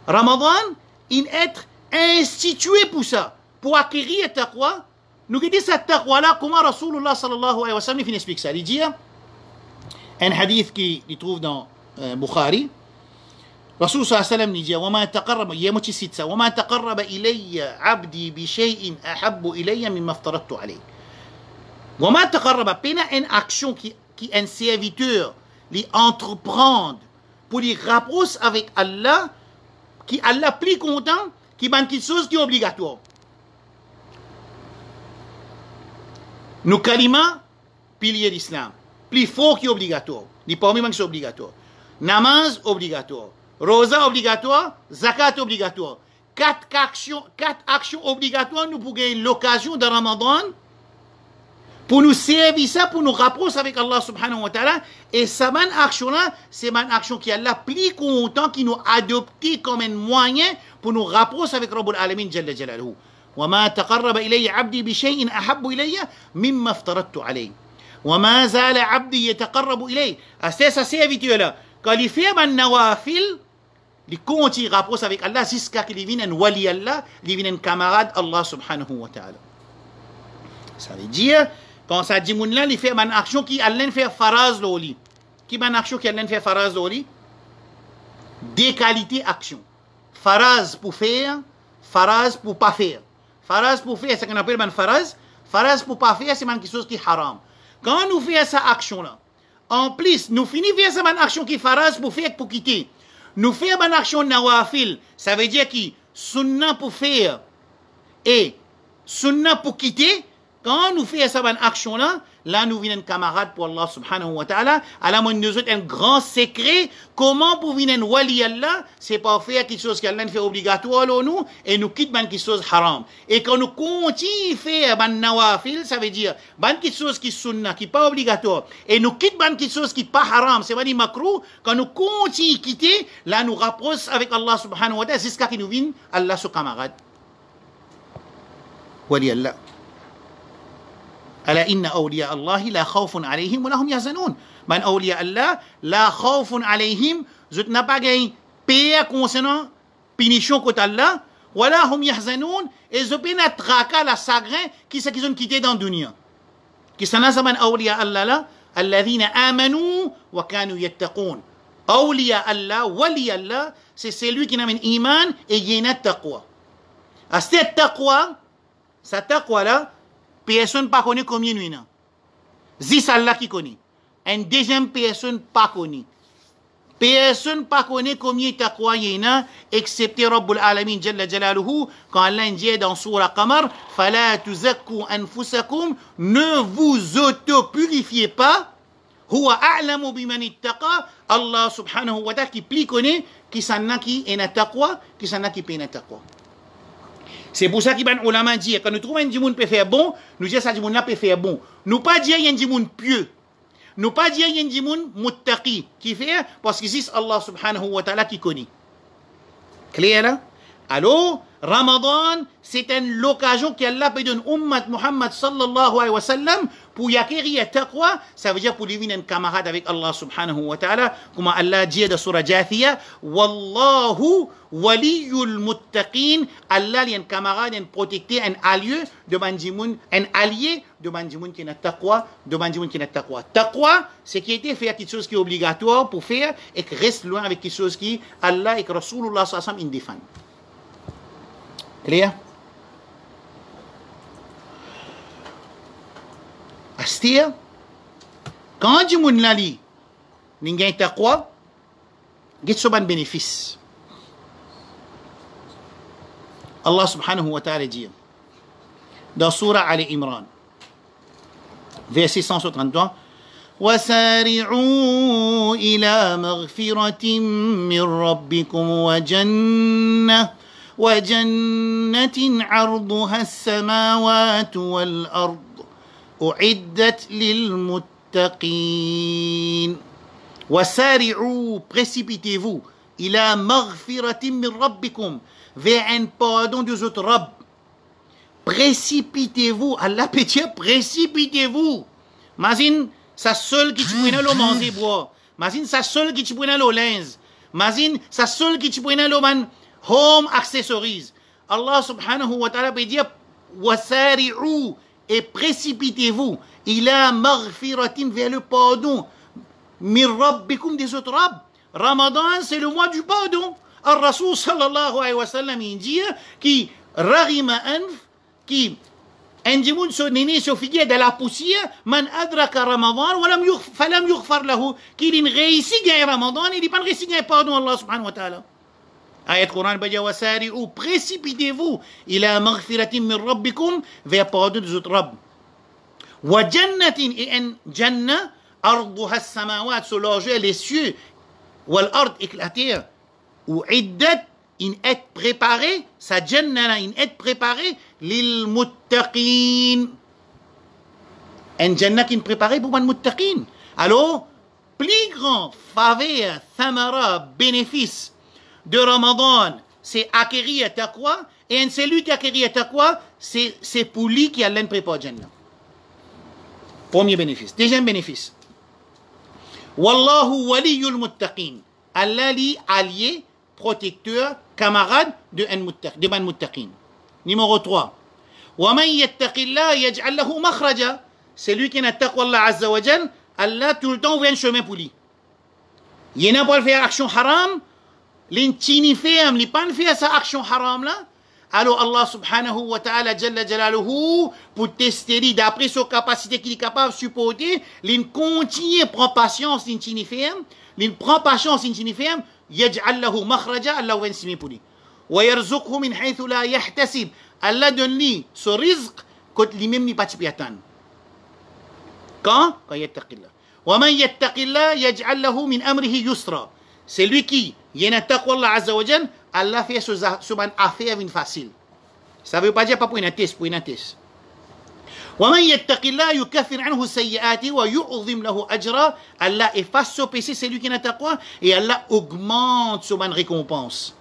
Ramadan, il est institué pour ça. Pour acquérir taqwa, nous disons cette taqwa-là, comment Rasulullah sallallahu alayhi wa sallam explique ça. Il dit, un hadith qui trouve dans Bukhari, Rasul sallallahu alayhi wa sallam dit, وَمَا تَقَرَّبَ يَمُتِ سِتَّ وَمَا تَقَرَّبَ إِلَيَّ عَبْدِي بِشَيْءٍ أَحَبُّ إِلَيَّ مِمَّا افْتَرَضْتُ عَلَيْهِ. وَمَا تَقَرَّبَ, pena une action qui un serviteur lui entreprendre pour lui rapprocher avec Allah, qui Allah plus content, qui ban quelque chose qui est obligatoire. Nous kalima, pilier d'islam. Plus fort qui est obligatoire. Ni parmi qui sont obligatoires. Namaz obligatoire. Rosa obligatoire. Zakat obligatoire. 4 actions obligatoires, nous pouvons gagner l'occasion de Ramadan pour nous servir ça, pour nous rapprocher avec Allah subhanahu wa ta'ala. Et cette action-là, c'est une action qui est là plus content, qui nous adopte comme un moyen pour nous rapprocher avec Rabbul Alamin Jalla Jalaluhu. وما تقرب إلي عبدي بشيء أحب إلي مما افترضت عليه وما زال عبدي يتقرب إلي. C'est ça serviteur-là. Quand il fait un nawafil, il continue à rapprocher avec Allah jusqu'à qu'il devienne un wali Allah, il devienne un camarade Allah subhanahu wa ta'ala. Ça veut dire, quand ça dit moun là, il fait une action qui Allah fait faraz l'oli. Qui est une action qui Allah fait faraz l'oli? Des qualités action. Faraz pour faire, faraz pour pas faire. Faraz pour faire, c'est ce qu'on appelle un faraz. Faraz pour pas faire, c'est quelque chose qui est haram. Quand nous faisons cette action-là, en plus, nous finissons de faire cette action qui est faraz pour faire, pour quitter. Nous faisons une action nawafil, ça veut dire que sunnah pour faire et sunnah pour quitter. Quand nous faisons cette action-là, là nous venons camarades pour Allah subhanahu wa ta'ala. Alors nous avons un grand secret. Comment pour venir un wali Allah, c'est pas faire quelque chose qu'Allah fait obligatoire nous et nous quitte quelque chose haram. Et quand nous continuons à faire un nawafil, ça veut dire quelque chose qui est sunnah, qui n'est pas obligatoire, et nous quitte quelque chose qui n'est pas haram, c'est pas dit makruh. Quand nous continuons à quitter, là nous rapprochons avec Allah subhanahu wa ta'ala jusqu'à ce que nous vienne Allah son camarade. Wali Allah. ألا إن أولياء الله لا خوف عليهم ولا هم يحزنون. من أولياء الله لا خوف عليهم, je n'ai pas gagné paix concernant punition contre Allah, ولا هم يحزنون, et je peux pas traquer la chagrin qui c'est qu'ils ont quitté dans le dunya. Qui sont là, من أولياء الله là, الذين آمنوا وكانوا يتقون. أولياء الله, wali Allah, c'est celui qui a un iman et il y a une taqwa. À cette taqwa là, personne ne connaît combien nous avons. C'est Allah qui connaît. Une deuxième personne pas connaît. Personne ne connaît combien de croyants, excepté Rabbul Alamin Jalla Jalaluhu, quand Allah dit dans Surah Qamar, فَلَا تُزَكُّوا أَنفُسَكُمْ, ne vous auto-purifiez pas, هُوَ أَعْلَمُ بِمَنِ اتَّقَى, Allah subhanahu wa ta'ala qui plus connaît, qui s'en a qui est un taqwa, qui s'en a qui est un taqwa. C'est pour ça qu'il y a un ulama dit, quand nous trouvons un djimoun peut faire bon, nous disons ça djimoun peut faire bon. Nous pas dire qu'il y a un djimoun pieux. Nous pas dire qu'il y a un djimoun muttaqi qui fait, parce que c'est Allah subhanahu wa ta'ala qui connaît. Clair là? Alors, Ramadan, c'est une occasion qu'Allah peut donner Ummat Muhammad sallallahu alayhi wa sallam pour y acquérir taqwa, ça veut dire pour devenir un camarade avec Allah subhanahu wa ta'ala, comme Allah dit dans Surah Jathiyah, Wallahu waliyul muttaqin, Allah est un camarade, un protecteur, un allié de Banjimoun, un allié de Banjimoun qui n'a taqwa, de Banjimoun qui n'a taqwa. Taqwa, c'est qui a été faire quelque chose qui est obligatoire pour faire et qui reste loin avec quelque chose qui Allah et que Rasulullah sallallahu alayhi wa sallam indéfendent. Clair? Astir, quand tu moun lali, n'ingay taqwa, get soban bénéfice. Allah subhanahu wa ta'ala dit dans Surah Ali Imran, verset 133, وسارعوا إلى مغفرة من ربكم وجنة عرضها السماوات والأرض أعدت للمتقين وسارعوا précipitez-vous إلى مغفرة من ربكم vers un pardon de votre Rabb. Précipitez-vous, Allah peut dire précipitez-vous. Imagine sa seule qui te prenne le manger bois. Imagine sa seule qui te prenne le linge. Imagine sa seule qui te prenne le man home accessories. Allah subhanahu wa ta'ala peut dire wasari'u et précipitez-vous ila maghfiratin vers le pardon min rabbikum des autres rabbs. Ramadan c'est le mois du pardon. Al-Rasul sallallahu alayhi wa sallam il dit qui rarima anf qui عندما سنيني سوفيجي de la poussière من أدرك رمضان فلم يغفر له qui réussit gagner Ramadan il n'est pas réussi gagner pardon Allah subhanahu wa ta'ala. Ayat Quran badia wasari'u précipitez-vous ila maghfiratin min rabbikum vers pardon de votre Rabb. Wa jannatin et un janna arduha as-samawat se loger les cieux wal ard et la terre u'iddat in est préparé sa janna in est préparé lil muttaqin. Un janna qui est préparé pour les muttaqin. Alors plus grand faveur thamara bénéfice de Ramadan, c'est acquérir taqwa, et celui qui acquérit taqwa, c'est pour lui qui a l'imprépare Jannah. Premier bénéfice. Deuxième bénéfice. Wallahu waliyul muttaqin. Allah li allié, protecteur, camarade de man muttaqin. Numéro 3. Wa man yattaqillah yaj'al lahu makhraja. C'est lui qui n'a taqwa Allah azza wa jal, Allah tout le temps ouvre un chemin pour lui. Il n'a pas faire action haram, l'intini ferme, il pas faire sa action haram là. Alors Allah subhanahu wa ta'ala jalla jalaluhu pour tester d'après sa capacité qu'il est capable de supporter, il continue prend patience l'intini ferme, il prend patience l'intini ferme, yaj'al lahu makhraja, Allah ouvre un chemin pour lui. Wa yarzuqhu min haythu la yahtasib. Allah donne lui ce rizq quand lui-même n'est pas attendre. Quand yattaqillah. Wa man yattaqillah yaj'al lahu min amrihi yusra. C'est lui qui y a taqwa Allah azza wa jal, Allah fait ce affaire une facile. Ça veut pas dire pas pour une test, pour une test. Wa man yattaqillah yukaffir anhu sayyi'ati wa yu'zim lahu ajra. Allah efface ce péché, c'est lui qui a taqwa et Allah augmente son récompense.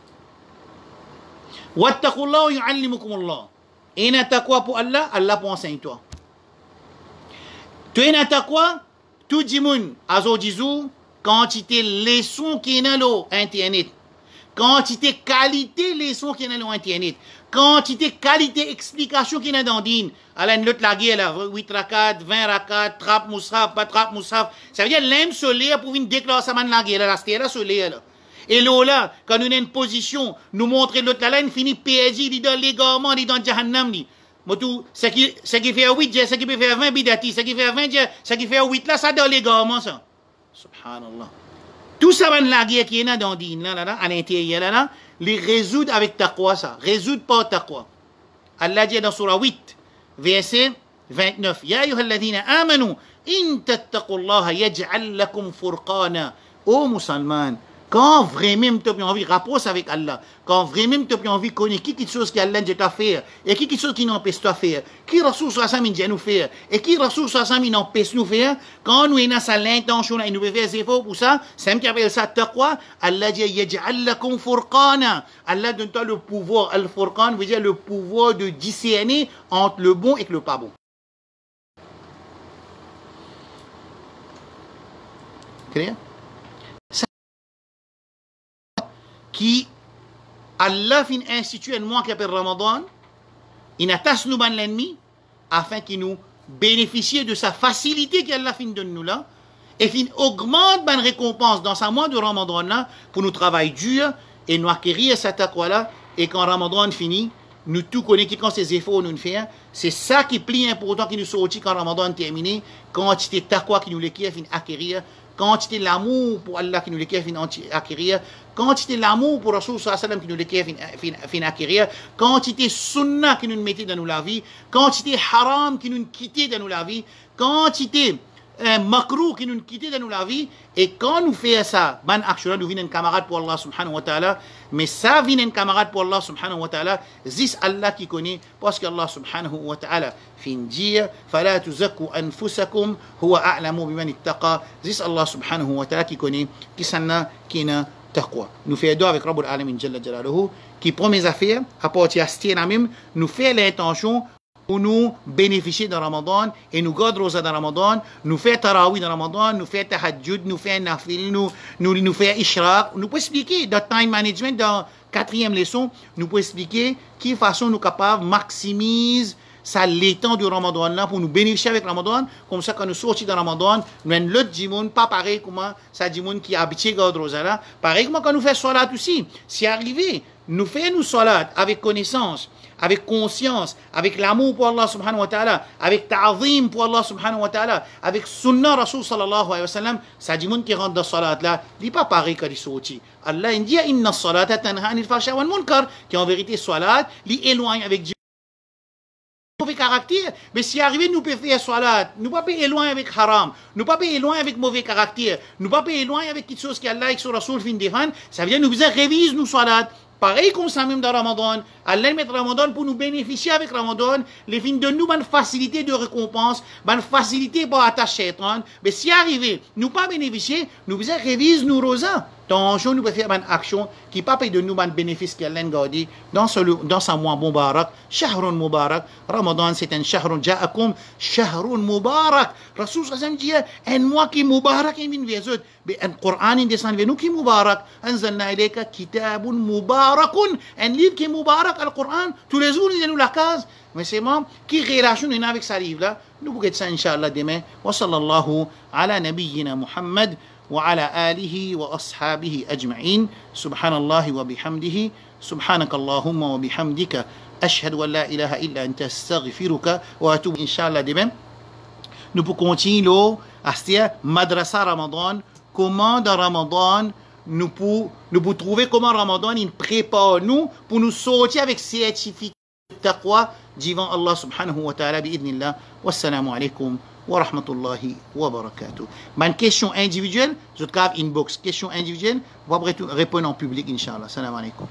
Wattaqullah wa yu'allimukumullah. Et na taqwa pour Allah, Allah pour enseigner toi. Tu es na taqwa, tout le monde azodizou quantité leçons qui est dans internet, quantité qualité leçons qui est dans internet, quantité qualité explication qui est dans din. Alors l'autre la guerre là 8 rakat, 20 rakat, trap mushaf, pas trap mushaf. Ça veut dire l'aime solaire pour une déclaration man la guerre là, c'était là solaire là. Et là quand nous avons une position, nous montrer l'autre là, il finit perdu, il dans l'égarement, il dans jahannam ni. Ce qui fait 8, ce qui peut faire 20 bidati, ce qui fait 20, ce qui fait 8 là, ça dans l'égarement ça. Subhanallah. Tout ça, la guerre qui est dans din, là, à l'intérieur, là, les résoudre avec taqwa, ça. Résoudre par taqwa. Allah dit dans Surah 8, verset 29. Ya ayyuhalladhina amanu, in tattaqullaha yaj'al lakum furqana. Ô musulmans, Quand vraiment tu as envie de rapprocher avec Allah, quand vraiment tu as envie de connaître qui quelque chose qui Allah dit à faire, et qui quelque chose qui n'empêche toi de faire, qui Rasoul sallallahu dit à nous faire, et qui Rasoul sallallahu n'empêche nous faire, quand nous avons ça l'intention et nous pouvons faire des efforts pour ça, c'est même qui appelle ça taqwa, Allah dit yaj'al lakum furqana. Allah donne toi le pouvoir, al-furqan veut dire le pouvoir de discerner entre le bon et le pas bon. Clair? Qui Allah fin institue un mois qui appelle Ramadan, il attache nous ban l'ennemi afin qu'il nous bénéficie de sa facilité qu'Allah fin donne nous là et fin augmente ban récompense dans sa mois de Ramadan là pour nous travailler dur et nous acquérir cette taqwa là et quand Ramadan finit nous tout connaissons quand ces efforts nous fait c'est ça qui est plus important qui nous sortit quand Ramadan terminé quantité taqwa qui nous l'équipe fin acquérir quantité l'amour pour Allah qui nous l'équipe fin acquérir quantité l'amour pour Rasoul sallallahu alayhi wa sallam qui nous l'équipe fin acquérir quantité sunnah qui nous mettait dans nous la vie quantité haram qui nous quittait dans nous la vie quantité makruh qui nous quittait dans nous la vie et quand nous faisons ça ban action nous venons un camarade pour Allah subhanahu wa ta'ala mais ça vient un camarade pour Allah subhanahu wa ta'ala zis Allah qui connaît parce que Allah subhanahu wa ta'ala fin dire fala tuzakku anfusakum huwa a'lamu biman ittaqa zis Allah subhanahu wa ta'ala qui connaît qui sanna qui na taqwa nous faisons avec Rabbul Alamin jalla jalaluhu qui promet affaires à partir de même nous fait l'intention pour nous bénéficier de Ramadan et nous garder rosa dans Ramadan, nous faire tarawih dans Ramadan, nous faire tahajjud, nous faire nafil, nous faire ishraq. Nous pouvons expliquer dans time management, dans 4e leçon, nous pouvons expliquer qui façon nous capables de maximiser ça l'étang du Ramadan là pour nous bénéficier avec Ramadan. Comme ça, quand nous sortons dans Ramadan, nous avons l'autre djimoun, pas pareil comme ça djimoun qui est habitué à garder rosa là. Pareil comme quand nous faisons salat aussi. Si arrivé, nous faisons nous salat avec connaissance, avec conscience, avec l'amour pour Allah subhanahu wa ta'ala, avec ta'zim pour Allah subhanahu wa ta'ala, avec sunnah Rasul sallallahu alayhi wa sallam, ça dit moun qui rentre dans salat là, il n'est pas pareil quand il sortit. Allah il dit inna salata tanha anil fahsha wal munkar, qui en vérité salat, il éloigne avec mauvais caractère, mais si arrivé nous pouvons faire salat, nous pas éloigner avec haram, nous pas éloigner avec mauvais caractère, nous pas éloigner avec quelque chose qui Allah et son Rasul fin défendre, ça veut dire nous besoin réviser nous salat. Pareil comme ça même dans Ramadan, Allah met Ramadan pour nous bénéficier avec Ramadan, les fins de nous une facilité de récompense, une facilité pour attacher shaitan. Mais si arrivé, nous pas bénéficier, nous besoin réviser nous rosa. Attention, nous pouvons faire une action qui pas paye de nous un bénéfice qu'Allah gardé dans sa mois mubarak, shahrun mubarak. Ramadan c'est un shahrun ja'akum, shahrun mubarak. Rasul sallallahu dit un mois qui mubarak il vient vers eux. Mais un Coran il descend vers nous qui mubarak. Anzalna ilayka kitabun mubarakun. Un livre qui est mubarak, le Coran. Tous les jours il nous la case. Mais c'est moi qui relation nous avec ce livre là. Nous pouvons ça inchallah demain. Wa sallallahu ala nabiyyina Muhammad. وعلى آله وأصحابه أجمعين سبحان الله وبحمده سبحانك اللهم وبحمدك أشهد أن لا إله إلا أنت أستغفرك وأتوب إن شاء الله demain nous pouvons continuer à dire madrasa Ramadan comment dans Ramadan nous pouvons trouver comment Ramadan il prépare nous pour nous sortir avec certificat de taqwa devant Allah subhanahu wa ta'ala bi'idnillah wassalamu alaikum wa rahmatullahi wa barakatuh. Ma question individuelle, je te inbox. Question individuelle, on va répondre en public, Inch'Allah. Salam alaikum.